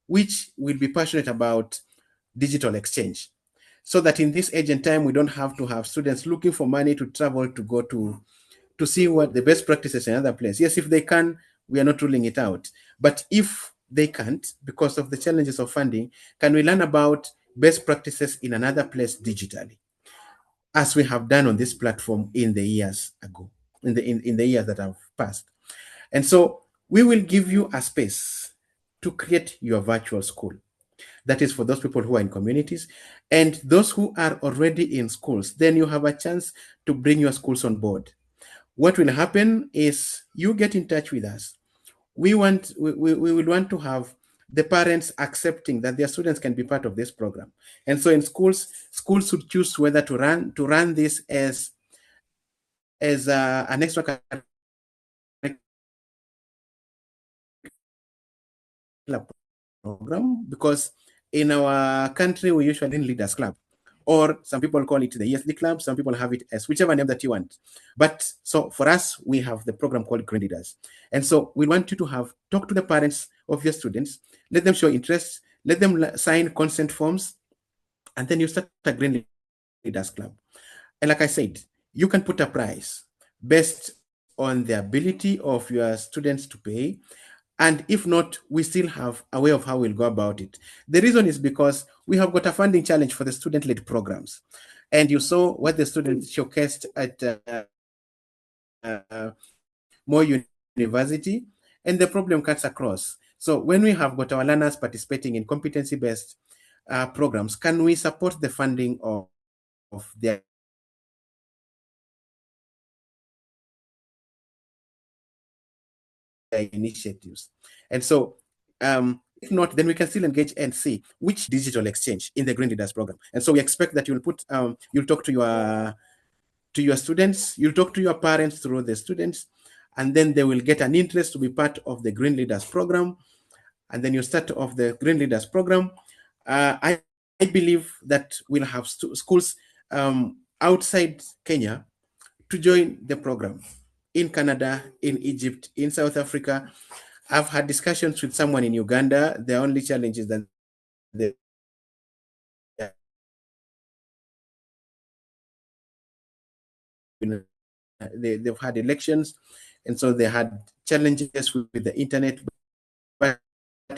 which will be passionate about digital exchange, so that in this age and time, we don't have to have students looking for money to travel to go to see what the best practices in another place. Yes, if they can, we are not ruling it out. But if they can't, because of the challenges of funding, can we learn about best practices in another place digitally, as we have done on this platform in the years ago, in the years that have passed? And so we will give you a space to create your virtual school. That is for those people who are in communities. And those who are already in schools, then you have a chance to bring your schools on board. What will happen is you get in touch with us. We will want to have the parents accepting that their students can be part of this program. And so in schools should choose whether to run this as an extra a program, because in our country we usually leaders club, or some people call it the ESD club, some people have it as whichever name that you want. But so for us, we have the program called Green Leaders. And so we want you to talk to the parents of your students, let them show interest, let them sign consent forms, and then you start a Green Leaders Club. And like I said, you can put a price based on the ability of your students to pay. And if not, we still have a way of how we'll go about it. The reason is because we have got a funding challenge for the student-led programs. And you saw what the students showcased at More University, and the problem cuts across. So when we have got our learners participating in competency-based programs, can we support the funding of their initiatives? And so if not, then we can still engage and see which digital exchange in the Green Leaders program. And so we expect that you'll put you'll talk to your students, you'll talk to your parents through the students, and then they will get an interest to be part of the Green Leaders program. And then you start off the Green Leaders program. I believe that we'll have schools outside Kenya to join the program, in Canada, in Egypt, in South Africa. I've had discussions with someone in Uganda. The only challenge is that they've had elections, and so they had challenges with the internet. But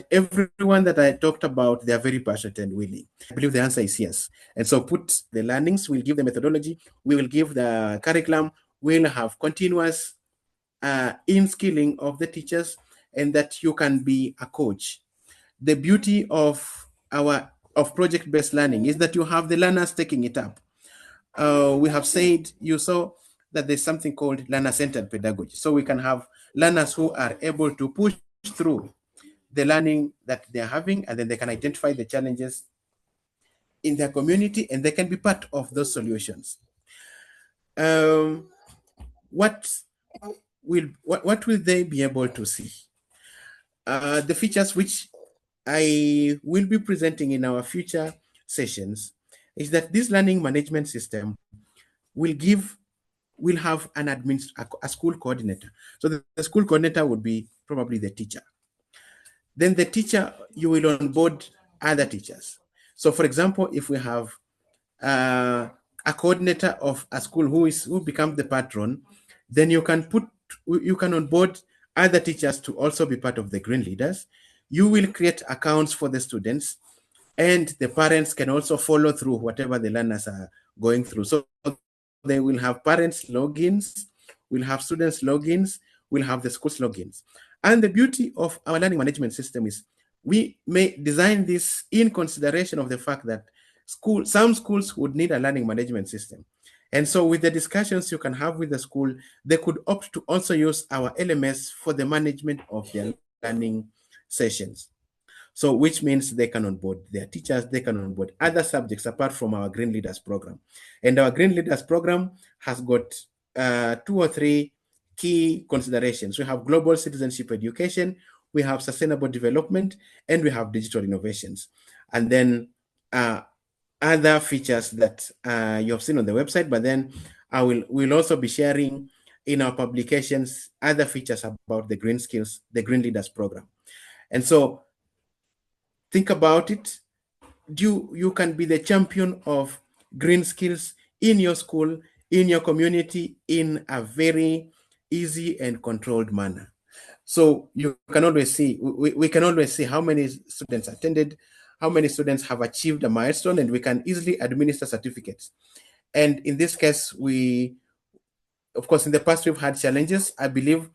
everyone that I talked about, they are very passionate and willing. I believe the answer is yes. And so put the learnings, we'll give the methodology, we will give the curriculum, we'll have continuous in-skilling of the teachers, and that you can be a coach. The beauty of project-based learning is that you have the learners taking it up. We have said, you saw that there's something called learner-centered pedagogy. So we can have learners who are able to push through the learning that they're having, and then they can identify the challenges in their community, and they can be part of those solutions. What will they be able to see? The features which I will be presenting in our future sessions is that this learning management system will have a school coordinator. So the school coordinator would be probably the teacher. Then the teacher, you will onboard other teachers. So for example, if we have a coordinator of a school who becomes the patron, then you can onboard other teachers to also be part of the Green Leaders. You will create accounts for the students, and the parents can also follow through whatever the learners are going through. So they will have parents logins, we'll have students logins, we'll have the school's logins. And the beauty of our learning management system is we may design this in consideration of the fact that some schools would need a learning management system. And so with the discussions you can have with the school, they could opt to also use our LMS for the management of their learning sessions. So which means they can onboard their teachers, they can onboard other subjects apart from our Green Leaders program. And our Green Leaders program has got 2 or 3 key considerations. We have global citizenship education, we have sustainable development, and we have digital innovations. And then other features that you have seen on the website, but then we'll also be sharing in our publications other features about the Green Skills, the Green Leaders program. And so think about it. You can be the champion of green skills in your school, in your community, in a very easy and controlled manner. So you can always see, we can always see how many students attended, how many students have achieved a milestone, and we can easily administer certificates. And in this case, of course, in the past, we've had challenges. I believe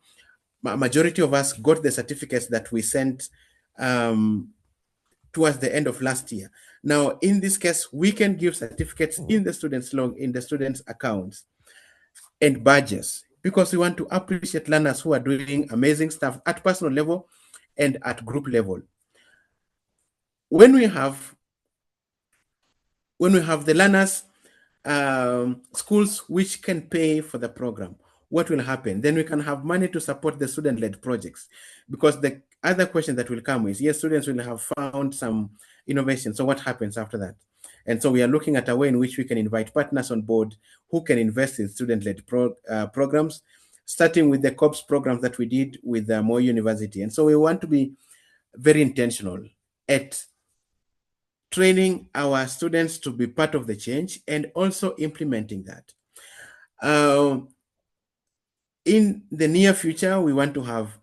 a majority of us got the certificates that we sent towards the end of last year. Now, in this case, we can give certificates in the students' accounts and badges, because we want to appreciate learners who are doing amazing stuff at personal level and at group level. When we have the learners, schools which can pay for the program, what will happen? Then we can have money to support the student-led projects, because the other question that will come is, yes, students will have found some innovation. So what happens after that? And so we are looking at a way in which we can invite partners on board who can invest in student-led programs, starting with the COPS programs that we did with Moi University. And so we want to be very intentional at training our students to be part of the change and also implementing that. In the near future, we want to have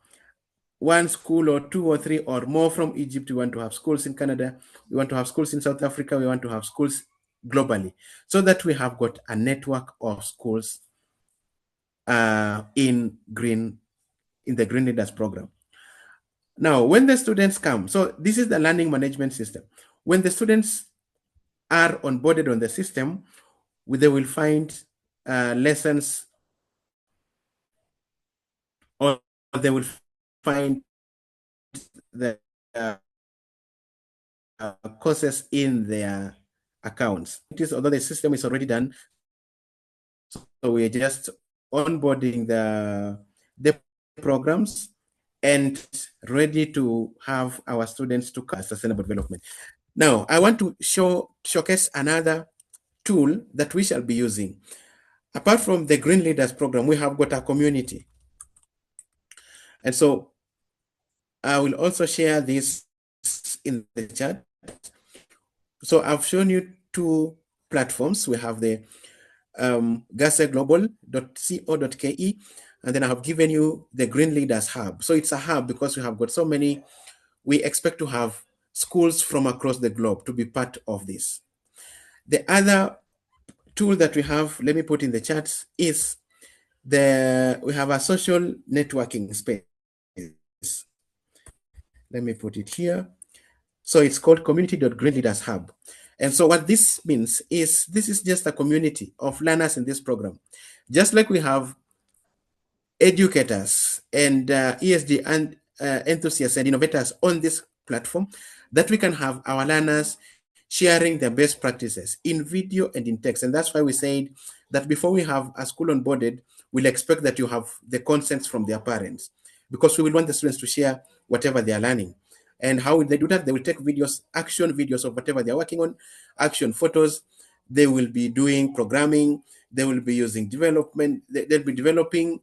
one school or two or three or more from Egypt. We want to have schools in Canada. We want to have schools in South Africa. We want to have schools globally, so that we have got a network of schools in the Green Leaders program. Now, when the students come, so this is the learning management system. When the students are onboarded on the system, they will find lessons, or they will find the courses in their accounts. Although the system is already done, so we're just onboarding the programs and ready to have our students to sustainable development. Now, I want to showcase another tool that we shall be using. Apart from the Green Leaders program, we have got a community. And so I will also share this in the chat. So I've shown you two platforms. We have the gaseglobal.co.ke, and then I have given you the Green Leaders Hub. So it's a hub because we have got so many. We expect to have schools from across the globe to be part of this. The other tool that we have, let me put in the chat, is we have a social networking space. Let me put it here. So it's called community.greenleaders hub. And so what this means is this is just a community of learners in this program. Just like we have educators and ESG and enthusiasts and innovators on this platform, that we can have our learners sharing their best practices in video and in text. And that's why we said that before we have a school onboarded, we'll expect that you have the consents from their parents, because we will want the students to share whatever they are learning. And how will they do that? They will take videos, action videos of whatever they're working on, action photos. They will be doing programming. They will be using development. They'll be developing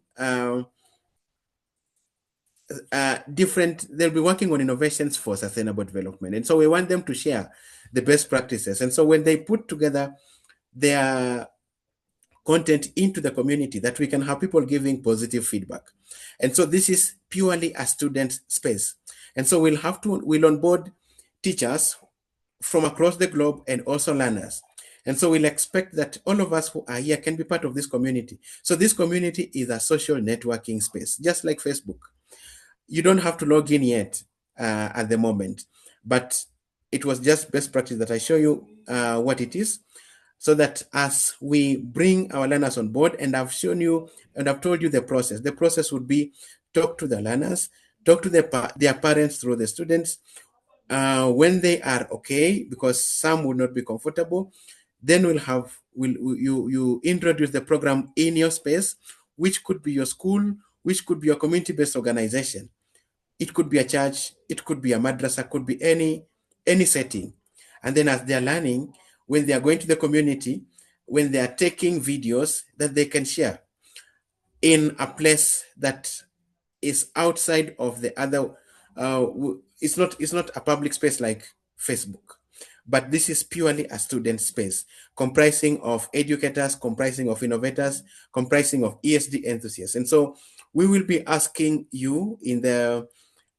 they'll be working on innovations for sustainable development. And so we want them to share the best practices. And so when they put together their content into the community, that we can have people giving positive feedback. And so this is purely a student space. And so we'll onboard teachers from across the globe and also learners. And so we'll expect that all of us who are here can be part of this community. So this community is a social networking space, just like Facebook. You don't have to log in yet at the moment, but it was just best practice that I show you what it is, so that as we bring our learners on board, and I've shown you and I've told you the process would be talk to the learners, talk to their parents through the students. When they are okay, because some will not be comfortable, then you introduce the program in your space, which could be your school, which could be your community-based organization. It could be a church, it could be a madrasa, could be any setting. And then as they're learning, when they are going to the community, when they are taking videos that they can share in a place that is outside of the other, it's not a public space like Facebook, but this is purely a student space comprising of educators, comprising of innovators, comprising of ESG enthusiasts. And so we will be asking you in the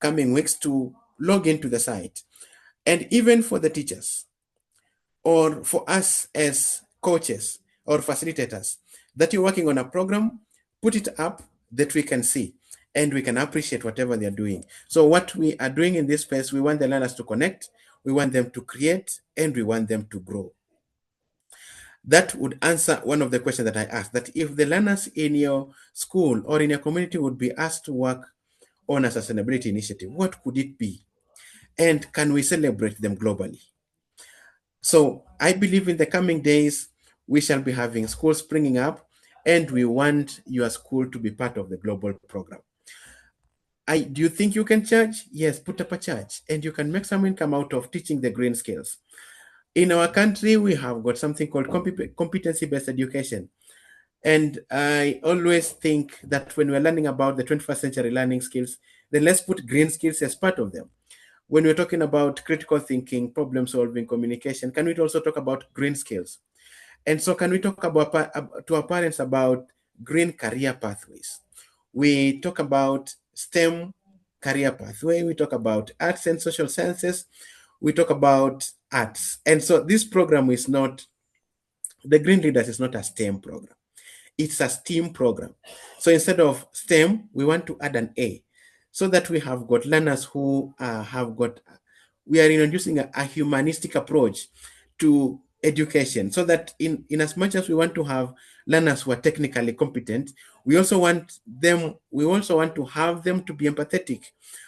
coming weeks to log into the site. And even for the teachers, or for us as coaches or facilitators, that you're working on a program, put it up that we can see and we can appreciate whatever they're doing. So what we are doing in this space, we want the learners to connect, we want them to create, and we want them to grow. That would answer one of the questions that I asked, that if the learners in your school or in your community would be asked to work on a sustainability initiative, what could it be? And can we celebrate them globally? So I believe in the coming days, we shall be having schools springing up, and we want your school to be part of the global program. Do you think you can charge? Yes, put up a charge, and you can make some income out of teaching the green skills. In our country, we have got something called competency-based education. And I always think that when we're learning about the 21st century learning skills, then let's put green skills as part of them. When we're talking about critical thinking, problem solving, communication, can we also talk about green skills? And so can we talk about to our parents about green career pathways? We talk about STEM career pathway. We talk about arts and social sciences. We talk about arts. And so this program is not, the Green Leaders is not a STEM program. It's a STEAM program. So instead of STEM, we want to add an A, so that we have got learners who we are introducing a humanistic approach to education, so that in as much as we want to have learners who are technically competent, we also want to have them to be empathetic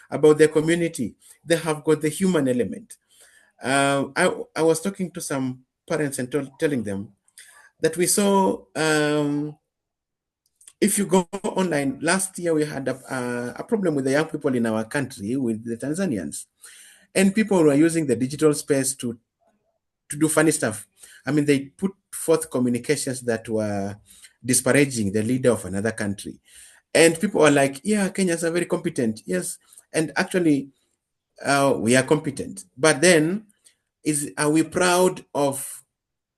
about their community. They have got the human element. I was talking to some parents and telling them that we saw, if you go online, last year we had a problem with the young people in our country, with the Tanzanians, and people were using the digital space to do funny stuff. I mean, they put forth communications that were disparaging the leader of another country. And people are like, yeah, Kenyans are very competent. Yes. And actually, we are competent. But then, are we proud of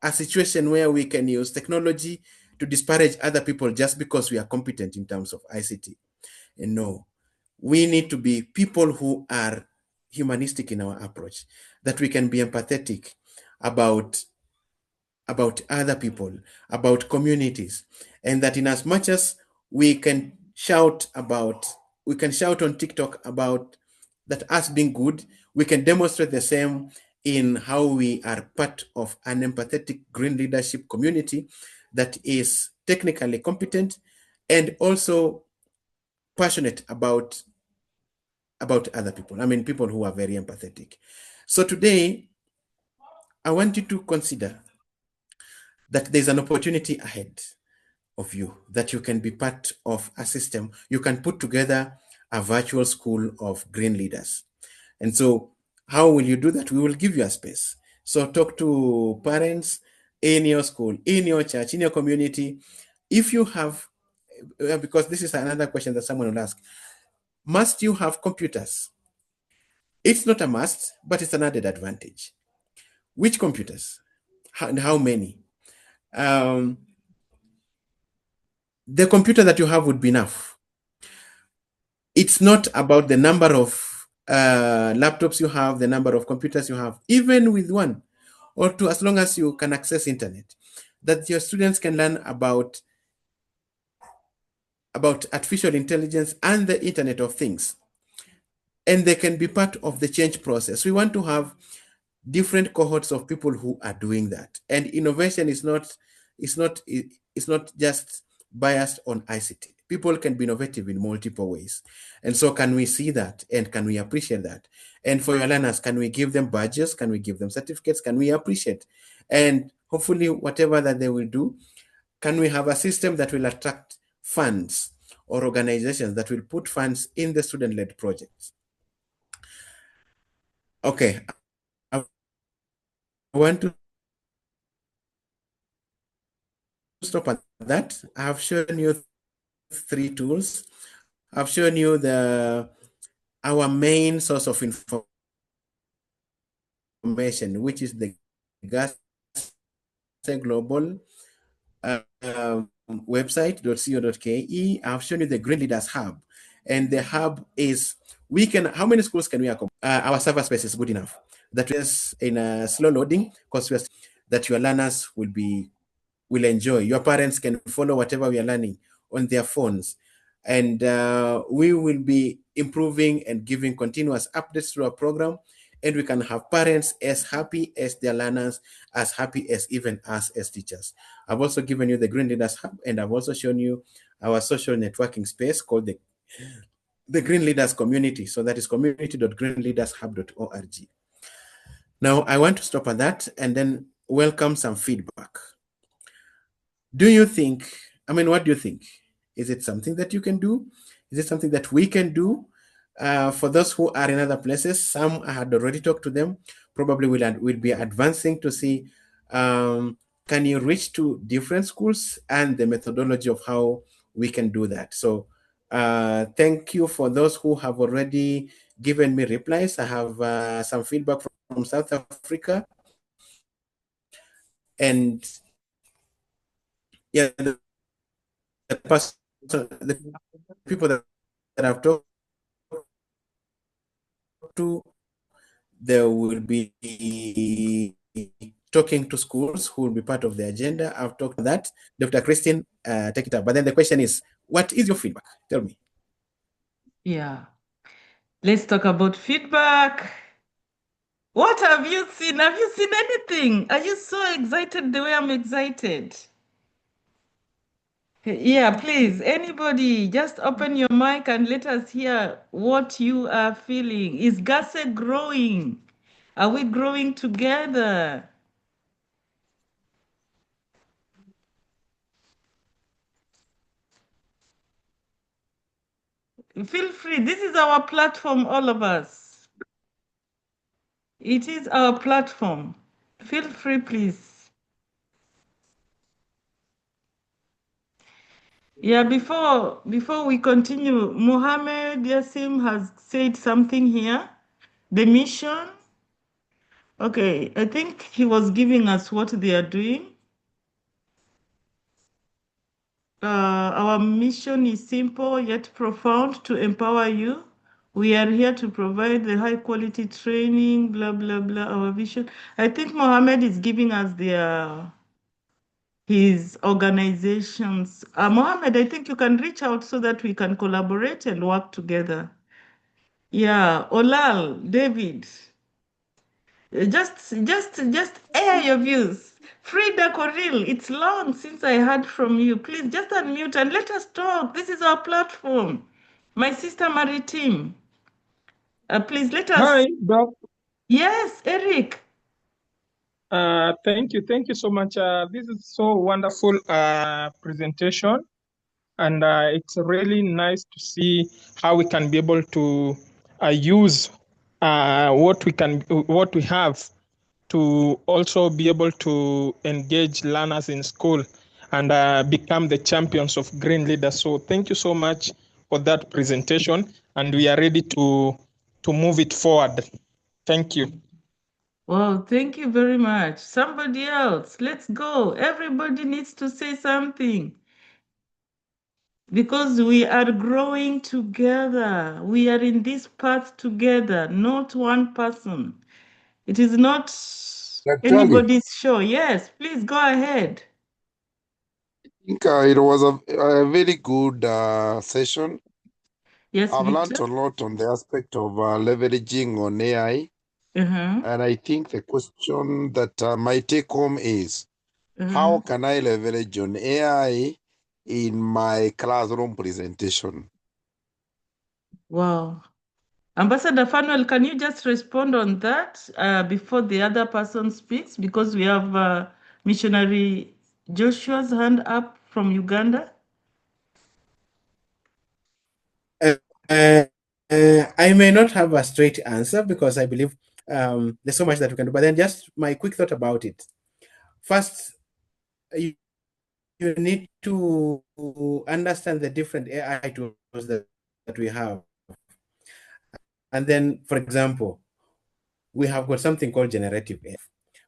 a situation where we can use technology to disparage other people just because we are competent in terms of ICT? And no, we need to be people who are humanistic in our approach, that we can be empathetic about other people, about communities, and that in as much as we can shout on TikTok about that us being good, we can demonstrate the same in how we are part of an empathetic green leadership community that is technically competent and also passionate about other people. I mean, people who are very empathetic. So today, I want you to consider that there's an opportunity ahead of you, that you can be part of a system. You can put together a virtual school of green leaders. And so how will you do that? We will give you a space. So talk to parents in your school, in your church, in your community. If you have, because this is another question that someone will ask, must you have computers? It's not a must, but it's an added advantage. Which computers? And how many? The computer that you have would be enough. It's not about the number of laptops you have, the number of computers you have, even with one or two, as long as you can access internet, that your students can learn about artificial intelligence and the Internet of Things. And they can be part of the change process. We want to have different cohorts of people who are doing that. And innovation is not just biased on ICT. People can be innovative in multiple ways. And so can we see that, and can we appreciate that? And for your learners, can we give them badges? Can we give them certificates? Can we appreciate? And hopefully whatever that they will do, can we have a system that will attract funds or organizations that will put funds in the student-led projects? Okay, I want to stop at that. I have shown you 3 tools. I've shown you our main source of information, which is the GASE Global website.co.ke. I've shown you the Green Leaders Hub, and the hub is how many schools can we accommodate? Our server space is good enough. That is in a slow loading, because that your learners will enjoy. Your parents can follow whatever we are learning on their phones. And we will be improving and giving continuous updates through our program. And we can have parents as happy as their learners, as happy as even us as teachers. I've also given you the Green Leaders Hub, and I've also shown you our social networking space called the Green Leaders Community. So that is community.greenleadershub.org. Now, I want to stop at that and then welcome some feedback. Do you think I mean, what do you think? Is it something that you can do? Is it something that we can do? For those who are in other places, some I had already talked to them. Probably will be advancing to see can you reach to different schools and the methodology of how we can do that. So thank you for those who have already given me replies. I have some feedback from South Africa, and yeah, the people that I've talked to, they will be talking to schools who will be part of the agenda. I've talked to that. Dr. Christine, take it up. But then the question is, what is your feedback? Tell me. Yeah. Let's talk about feedback. What have you seen? Have you seen anything? Are you so excited the way I'm excited? Yeah, please, anybody, just open your mic and let us hear what you are feeling. Is GASE growing? Are we growing together? Feel free. This is our platform, all of us. It is our platform. Feel free, please. Yeah, before we continue, Mohammed Yassim has said something here. The mission. Okay, I think he was giving us what they are doing. Our mission is simple yet profound to empower you. We are here to provide the high quality training, blah, blah, blah, our vision. I think Mohammed is giving us his organizations. Mohammed, I think you can reach out so that we can collaborate and work together. Yeah, Olal, David, just air your views. Frida Coril, it's long since I heard from you. Please just unmute and let us talk. This is our platform. My sister Maritime, please let us. Hi, Doc. Yes, Eric. Thank you so much. This is so wonderful presentation, and it's really nice to see how we can be able to use what we have to also be able to engage learners in school and become the champions of green leaders. So thank you so much for that presentation, and we are ready to move it forward. Thank you. Well, thank you very much. Somebody else, let's go. Everybody needs to say something. Because we are growing together. We are in this path together, not one person. It is not anybody's show. Yes, please go ahead. I think it was a very good session. Yes, I've Victor. learned a lot on the aspect of leveraging on AI. And I think the question that my take home is, how can I leverage on AI in my classroom presentation? Wow. Ambassador Fanuel, can you just respond on that before the other person speaks? Because we have missionary Joshua's hand up from Uganda. I may not have a straight answer because I believe there's so much that we can do. But then just my quick thought about it. First, you need to understand the different AI tools that we have. And then, for example, we have got something called generative AI,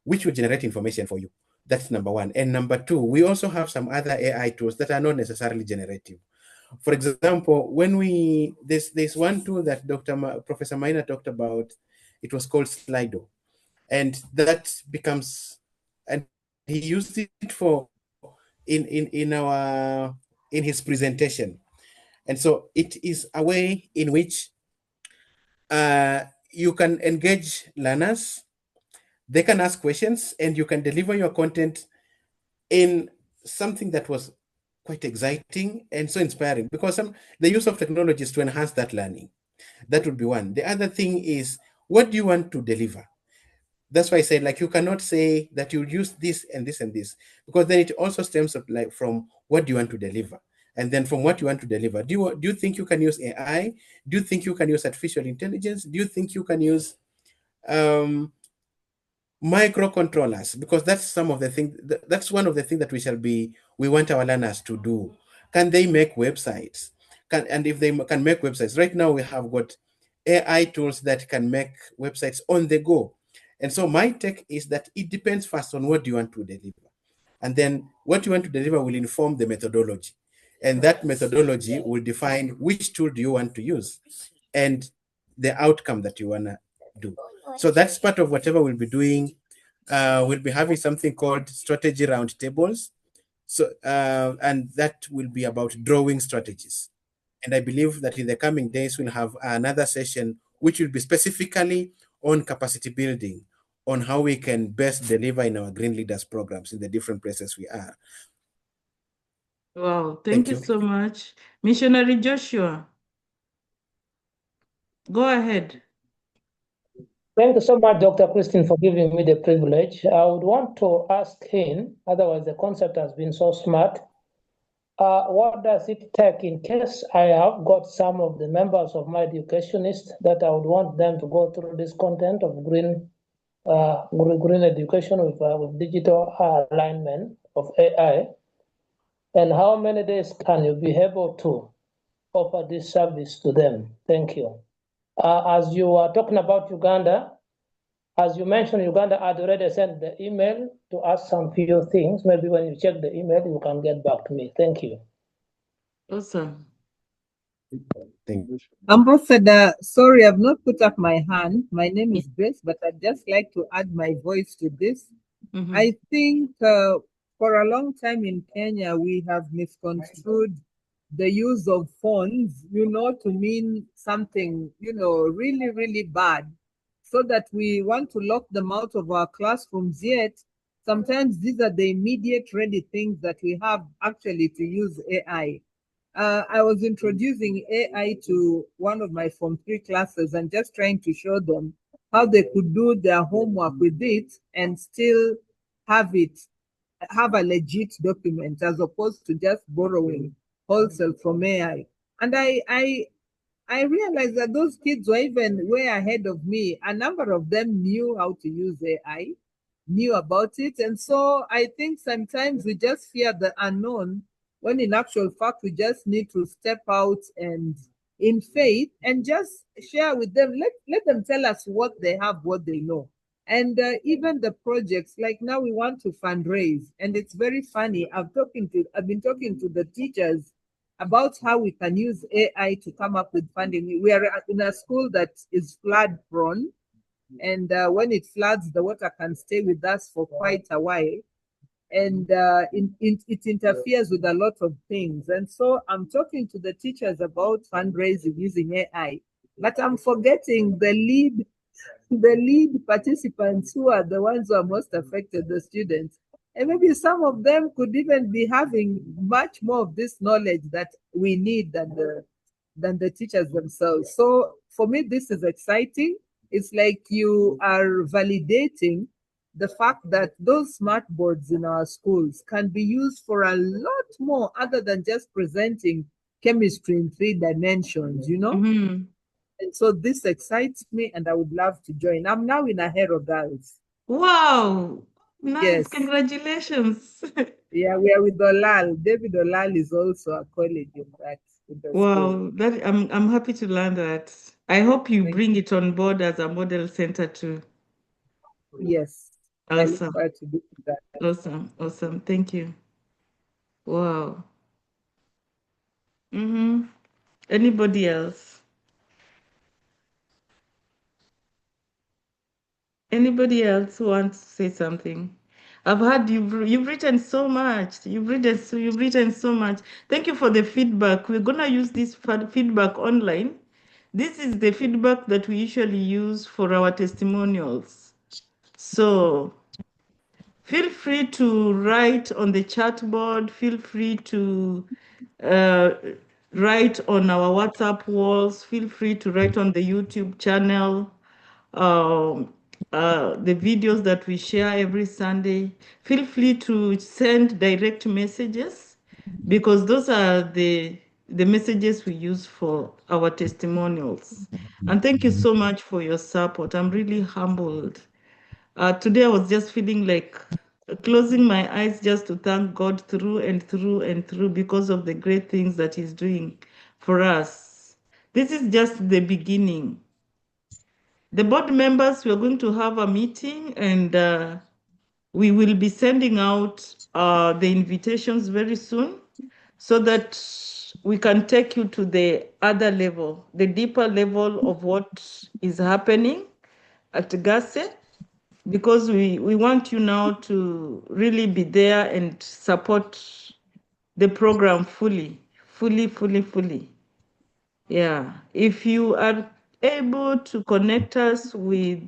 which will generate information for you. That's number one. And number two, we also have some other AI tools that are not necessarily generative. For example, when there's one tool that Professor Maina talked about, it was called Slido. And that becomes, and he used it for in his presentation. And so it is a way in which you can engage learners, they can ask questions, and you can deliver your content in something that was quite exciting and so inspiring, because the use of technology is to enhance that learning. That would be one. The other thing is, what do you want to deliver? That's why I said, like, you cannot say that you use this and this and this, because then it also stems up like from what do you want to deliver? And then from what you want to deliver, do you think you can use AI? Do you think you can use artificial intelligence? Do you think you can use microcontrollers? Because that's some of the things, that's one of the things that we want our learners to do. Can they make websites? And if they can make websites, right now we have got AI tools that can make websites on the go. And so my take is that it depends first on what you want to deliver. And then what you want to deliver will inform the methodology. And that methodology will define which tool do you want to use and the outcome that you want to do. So that's part of whatever we'll be doing. We'll be having something called strategy roundtables. So, and that will be about drawing strategies. And I believe that in the coming days, we'll have another session, which will be specifically on capacity building, on how we can best deliver in our Green Leaders programs in the different places we are. Wow, thank you so much. Missionary Joshua, go ahead. Thank you so much, Dr. Christine, for giving me the privilege. I would want to ask him, otherwise the concept has been so smart, what does it take in case I have got some of the members of my educationists that I would want them to go through this content of green education with digital alignment of AI, and how many days can you be able to offer this service to them? Thank you. As you are talking about Uganda, as you mentioned, Uganda had already sent the email to ask some few things. Maybe when you check the email, you can get back to me. Thank you. Awesome. Thank you. Ambassador, sorry, I've not put up my hand. My name is Grace, but I'd just like to add my voice to this. I think for a long time in Kenya, we have misconstrued the use of phones, to mean something, really, really bad, so that we want to lock them out of our classrooms. Yet, sometimes these are the immediate ready things that we have actually to use AI. I was introducing AI to one of my Form 3 classes and just trying to show them how they could do their homework with it and still have a legit document, as opposed to just borrowing wholesale from AI. And I realized that those kids were even way ahead of me. A number of them knew how to use AI, knew about it. And so I think sometimes we just fear the unknown, when in actual fact, we just need to step out and in faith and just share with them. Let them tell us what they have, what they know. And even the projects, like now we want to fundraise. And it's very funny. I've been talking to the teachers about how we can use AI to come up with funding. We are in a school that is flood prone. And when it floods, the water can stay with us for quite a while. And it interferes with a lot of things. And so I'm talking to the teachers about fundraising using AI, but I'm forgetting the lead participants, who are the ones who are most affected, the students. And maybe some of them could even be having much more of this knowledge that we need than the teachers themselves. So for me, this is exciting. It's like you are validating the fact that those smart boards in our schools can be used for a lot more other than just presenting chemistry in 3 dimensions, And so this excites me, and I would love to join. I'm now in Ahero Girls. Wow. Nice. Yes. Congratulations. Yeah, we are with Olal. David Olal is also a colleague in that. Wow, that I'm happy to learn that. I hope you bring it on board as a model center too. Yes. Awesome. I look forward to doing that. Awesome. Thank you. Wow. Anybody else? Anybody else who wants to say something? I've heard you've written so much. You've written so much. Thank you for the feedback. We're gonna use this feedback online. This is the feedback that we usually use for our testimonials. So feel free to write on the chat board. Feel free to write on our WhatsApp walls. Feel free to write on the YouTube channel. The videos that we share every Sunday. Feel free to send direct messages because those are the messages we use for our testimonials. And thank you so much for your support. I'm really humbled. Today I was just feeling like closing my eyes just to thank God through and through and through because of the great things that He's doing for us. This is just the beginning. The board members, we're going to have a meeting, and we will be sending out the invitations very soon so that we can take you to the other level, the deeper level of what is happening at GASE, because we want you now to really be there and support the program fully. Yeah, if you are able to connect us with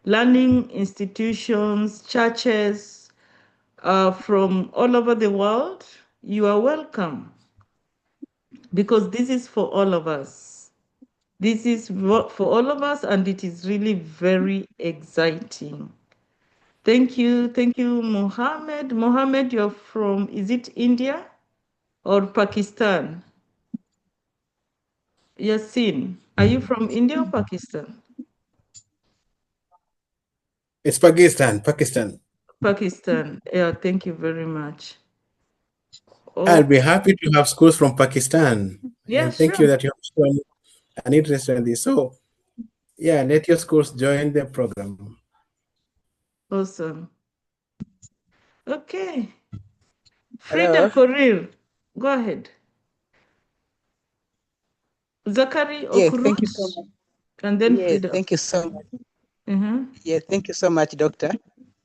learning institutions, churches from all over the world, you are welcome, because this is for all of us. This is for all of us, and it is really very exciting. Thank you, Mohammed. Mohammed, you're from, is it India or Pakistan? Yasin, are you from India or Pakistan? It's Pakistan. Pakistan. Yeah, thank you very much. I'll be Okay. happy to have schools from Pakistan. Yeah, And thank sure. you that you have shown an interest in this. So, yeah, let your schools join the program. Awesome. Okay. Hello. Frida Korir, go ahead. Zachary Yeah, thank you so Okurut, much. and then Yeah, Frida. thank you so much. Mm-hmm. Yeah, thank you so much, Doctor.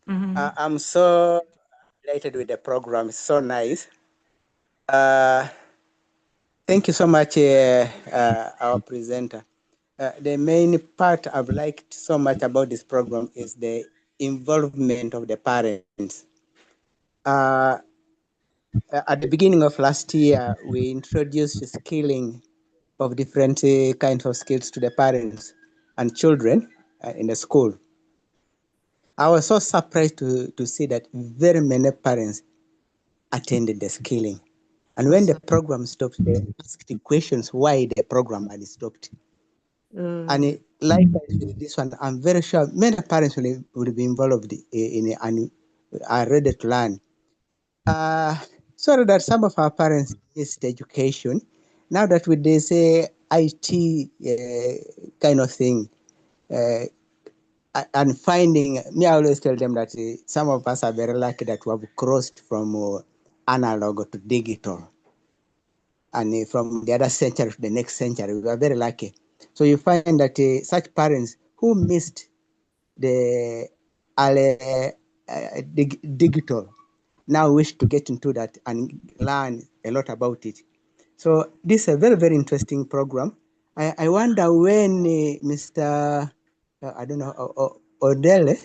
Mm-hmm. I'm so delighted with the program. It's so nice. Thank you so much, our presenter. The main part I've liked so much about this program is the involvement of the parents. At the beginning of last year, we introduced skilling of different kinds of skills to the parents and children in the school. I was so surprised to see that very many parents attended the skilling. And when the program stopped, they asked the questions why the program had stopped. And likewise with this one, I'm very sure many parents will be involved in it and are ready to learn. Sorry that some of our parents missed education. Now that with this IT kind of thing, and finding, me, I always tell them that some of us are very lucky that we have crossed from analog to digital. And from the other century to the next century, we are very lucky. So you find that such parents who missed the digital now wish to get into that and learn a lot about it. So this is a very, very interesting program. I wonder when Mr. I don't know, Odele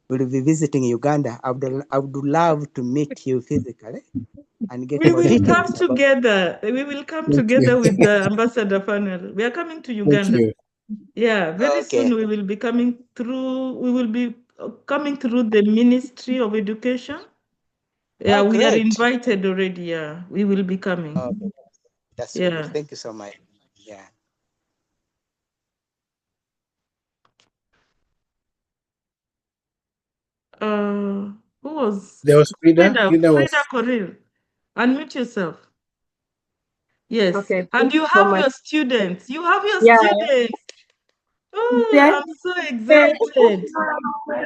will be visiting Uganda. I would love to meet you physically and get We more will come details about it. together. We will come Thank you. together with the ambassador panel. We are coming to Thank Uganda. you. Yeah, very Okay. soon we will be coming through. We will be coming through the Ministry of Education. Yeah, we are Great. invited already. Yeah, we will be coming. Okay. That's Yeah. good. Thank you so much. Yeah. Who was There was Frida. Frida Was Korir? Unmute yourself. Yes. Okay, And thank you you so have much. your students. You have your Yeah. students. Oh, Yeah. I'm so excited.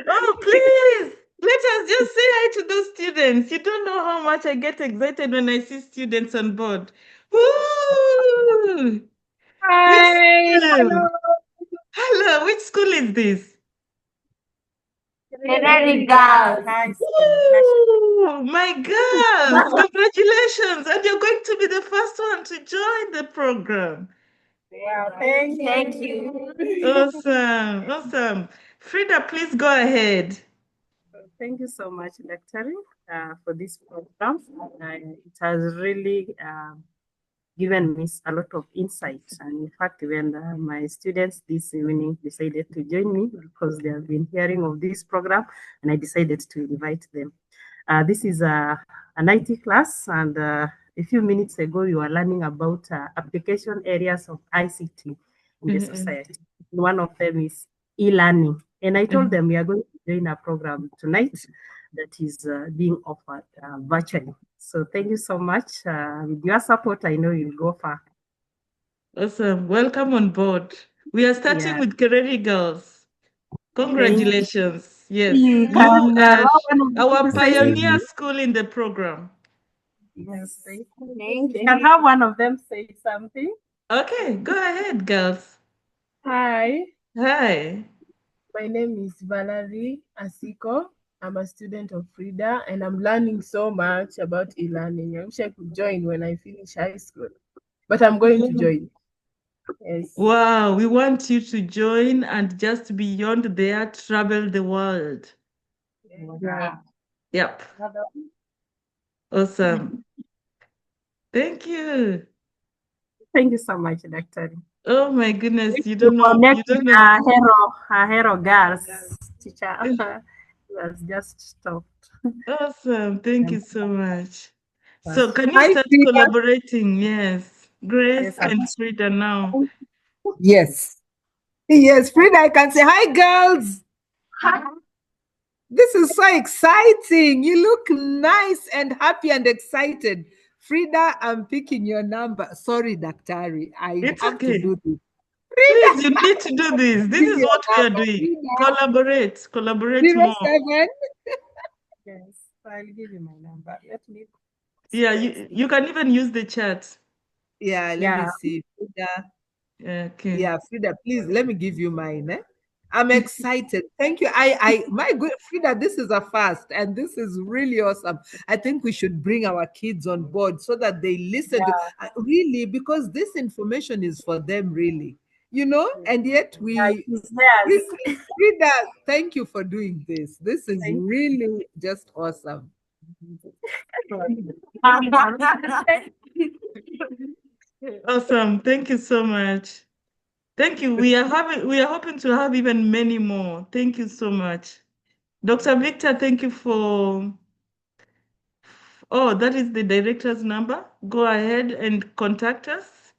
Oh, please. Let us just say hi to those students. You don't know how much I get excited when I see students on board. Woo! Hi. Hello. Hello. Which school is this? Very girls. Woo! My girls, congratulations. And you're going to be the first one to join the program. Yeah, thank you. Awesome. Awesome. Frida, please go ahead. Thank you so much, Dr. For this program. It has really given me a lot of insight. And in fact, when my students this evening decided to join me because they have been hearing of this program, and I decided to invite them. This is an IT class, and a few minutes ago, we were learning about application areas of ICT in the society. One of them is e-learning. And I told them we are going to join a program tonight that is being offered virtually. So thank you so much. With your support, I know you'll go far. Awesome. Welcome on board. We are starting with Kereri girls. Congratulations. Yes. You are our pioneer school in the program. Yes, thank you. Can have one of them say something? Okay, go ahead, girls. Hi. Hi. My name is Valerie Asiko. I'm a student of Frida, and I'm learning so much about e-learning. I wish I could join when I finish high school, but I'm going to join. Yes. Wow, we want you to join and just beyond there, travel the world. Yeah. Yep. Awesome. Thank you. Thank you so much, Dr. Oh my goodness, you don't know. You don't know. Our hero girls teacher was just stopped. Awesome. Thank you so much. So can you start collaborating? Yes. Grace and Frida now. Yes. Yes, Frida, I can say, hi, girls. Hi. This is so exciting. You look nice and happy and excited. Frida, I'm picking your number. Sorry, Daktari. I have to do this. Frida. Please, you need to do this. This is what we are doing. Frida. Collaborate more. 07. Yes, I'll give you my number. Let me. Yeah, you can even use the chat. Yeah, let me see. Frida. Okay. Yeah, Frida, please let me give you mine. I'm excited. Thank you. My good Frida, this is a first, and this is really awesome. I think we should bring our kids on board so that they listen to really, because this information is for them, really. And yet Frida, thank you for doing this. This is really just awesome. Awesome. Thank you so much. Thank you. We are hoping to have even many more. Thank you so much. Dr. Victor, thank you for. Oh, that is the director's number. Go ahead and contact us.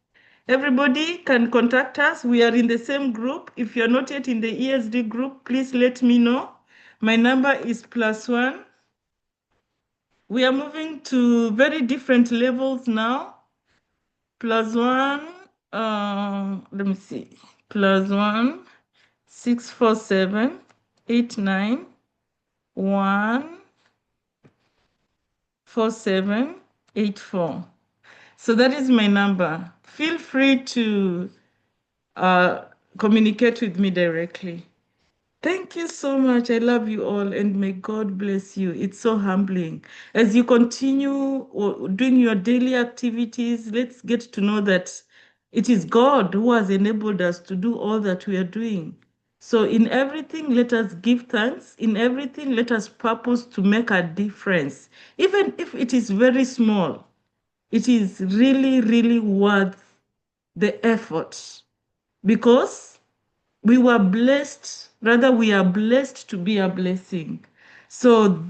Everybody can contact us. We are in the same group. If you're not yet in the ESD group, please let me know. My number is +1. We are moving to very different levels now. +1, let me see, +1 647 891 4784. So that is my number. Feel free to communicate with me directly. Thank you so much. I love you all, and may God bless you. It's so humbling. As you continue doing your daily activities, let's get to know that it is God who has enabled us to do all that we are doing. So in everything, let us give thanks. In everything, let us purpose to make a difference. Even if it is very small, it is really, really worth the effort, because we are blessed to be a blessing. So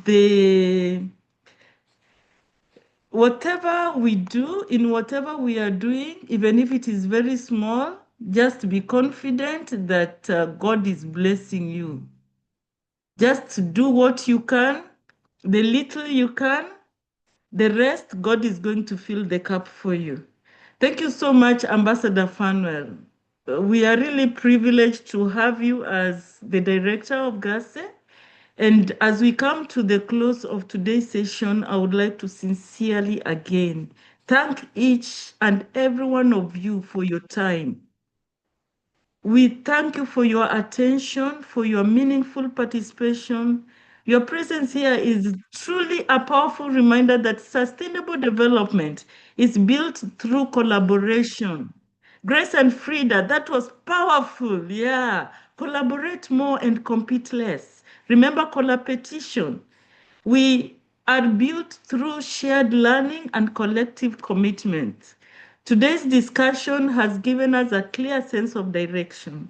whatever we do, in whatever we are doing, even if it is very small, just be confident that God is blessing you. Just do what you can, the little you can, the rest, God is going to fill the cup for you. Thank you so much, Ambassador Fanuel. We are really privileged to have you as the director of GASE. And as we come to the close of today's session, I would like to sincerely again thank each and every one of you for your time. We thank you for your attention, for your meaningful participation. Your presence here is truly a powerful reminder that sustainable development is built through collaboration. Grace and Frida, that was powerful. Yeah. Collaborate more and compete less. Remember collaboration. We are built through shared learning and collective commitment. Today's discussion has given us a clear sense of direction.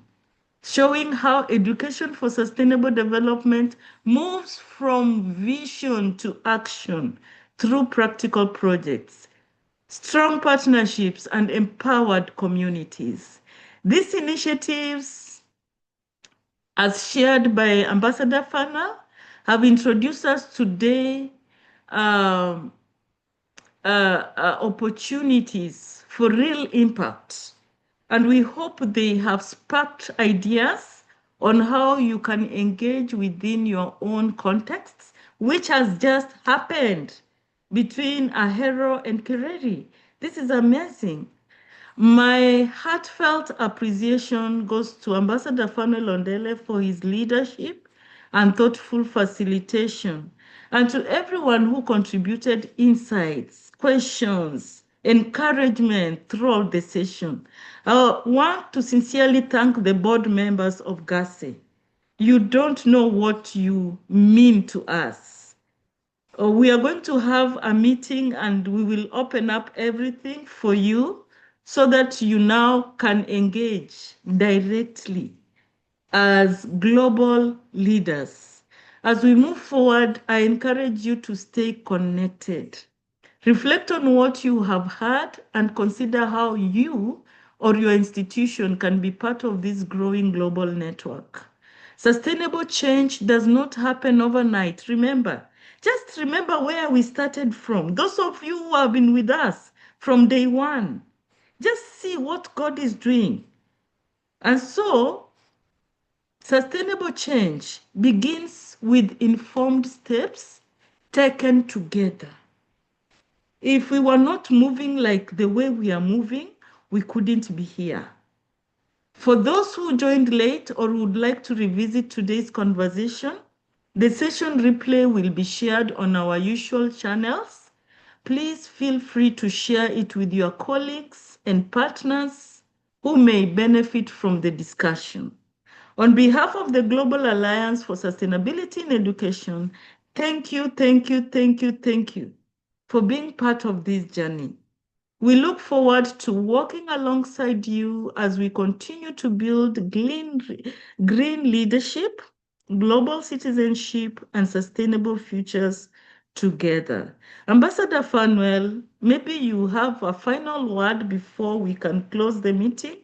showing how education for sustainable development moves from vision to action through practical projects, strong partnerships, and empowered communities. These initiatives, as shared by Ambassador Fana, have introduced us today opportunities for real impact. And we hope they have sparked ideas on how you can engage within your own contexts, which has just happened between Ahero and Kereri. This is amazing. My heartfelt appreciation goes to Ambassador Fanuel Ondele for his leadership and thoughtful facilitation, and to everyone who contributed insights, questions, encouragement throughout the session. I want to sincerely thank the board members of GASE. You don't know what you mean to us. We are going to have a meeting and we will open up everything for you so that you now can engage directly as global leaders. As we move forward, I encourage you to stay connected. Reflect on what you have heard and consider how you or your institution can be part of this growing global network. Sustainable change does not happen overnight. Just remember where we started from. Those of you who have been with us from day one, just see what God is doing. And so, sustainable change begins with informed steps taken together. If we were not moving like the way we are moving, we couldn't be here. For those who joined late or would like to revisit today's conversation, the session replay will be shared on our usual channels. Please feel free to share it with your colleagues and partners who may benefit from the discussion. On behalf of the Global Alliance for Sustainability in Education, thank you for being part of this journey. We look forward to working alongside you as we continue to build green leadership, global citizenship, and sustainable futures together. Ambassador Fanuel, maybe you have a final word before we can close the meeting?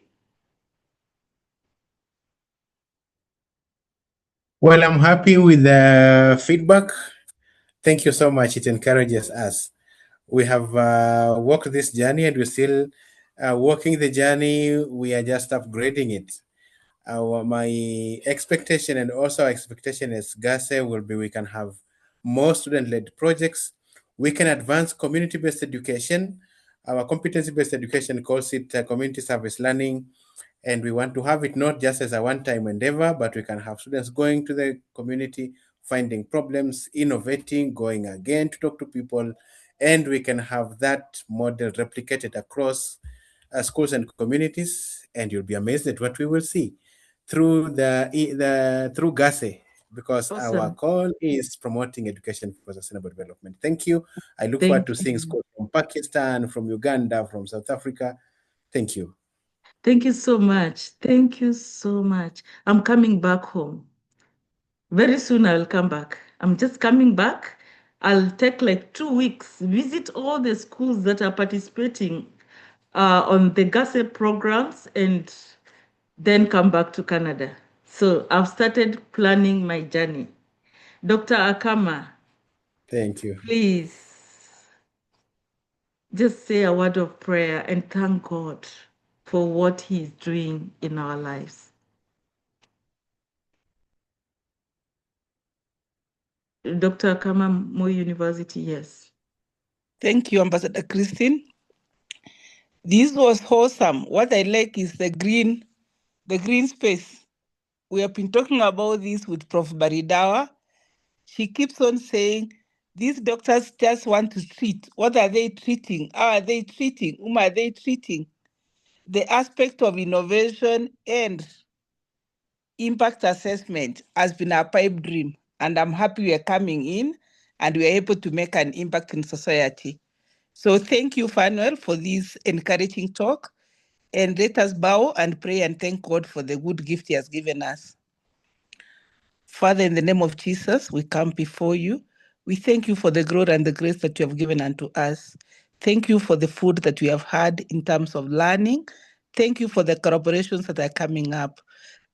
Well, I'm happy with the feedback. Thank you so much. It encourages us. We have walked this journey and we're still walking the journey. We are just upgrading it. My expectation and also our expectation as GASE will be we can have more student-led projects. We can advance community-based education. Our competency-based education calls it community service learning. And we want to have it not just as a one-time endeavor, but we can have students going to the community, finding problems, innovating, going again to talk to people, and we can have that model replicated across schools and communities, and you'll be amazed at what we will see through through GASE, because our call is promoting education for sustainable development. Thank you. I look forward to seeing schools from Pakistan, from Uganda, from South Africa. Thank you. Thank you so much. Thank you so much. I'm coming back home. Very soon I'll come back. I'm just coming back. I'll take like 2 weeks, visit all the schools that are participating on the GASE programs, and then come back to Canada. So I've started planning my journey. Dr. Akama. Thank you. Please just say a word of prayer and thank God for what He's doing in our lives. Dr. Akama, Moi University, yes. Thank you, Ambassador Christine. This was awesome. What I like is the green space. We have been talking about this with Prof. Baridawa. She keeps on saying, these doctors just want to treat. What are they treating? How are they treating? Whom are they treating? The aspect of innovation and impact assessment has been our pipe dream. And I'm happy we are coming in and we are able to make an impact in society. So thank you, Fanuel, for this encouraging talk. And let us bow and pray and thank God for the good gift He has given us. Father, in the name of Jesus, we come before you. We thank you for the glory and the grace that you have given unto us. Thank you for the food that we have had in terms of learning. Thank you for the collaborations that are coming up.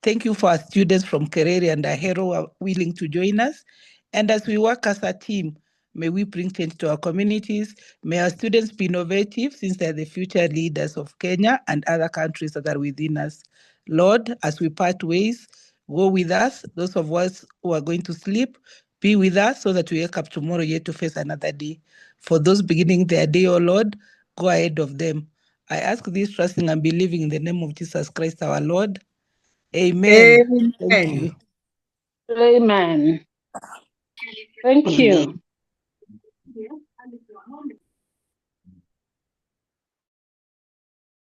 Thank you for our students from Kerere and Ahero who are willing to join us. And as we work as a team, may we bring change to our communities. May our students be innovative, since they're the future leaders of Kenya and other countries that are within us. Lord, as we part ways, go with us. Those of us who are going to sleep, be with us so that we wake up tomorrow yet to face another day. For those beginning their day, O Lord, go ahead of them. I ask this trusting and believing in the name of Jesus Christ our Lord. Amen. Thank you. Amen. Thank you.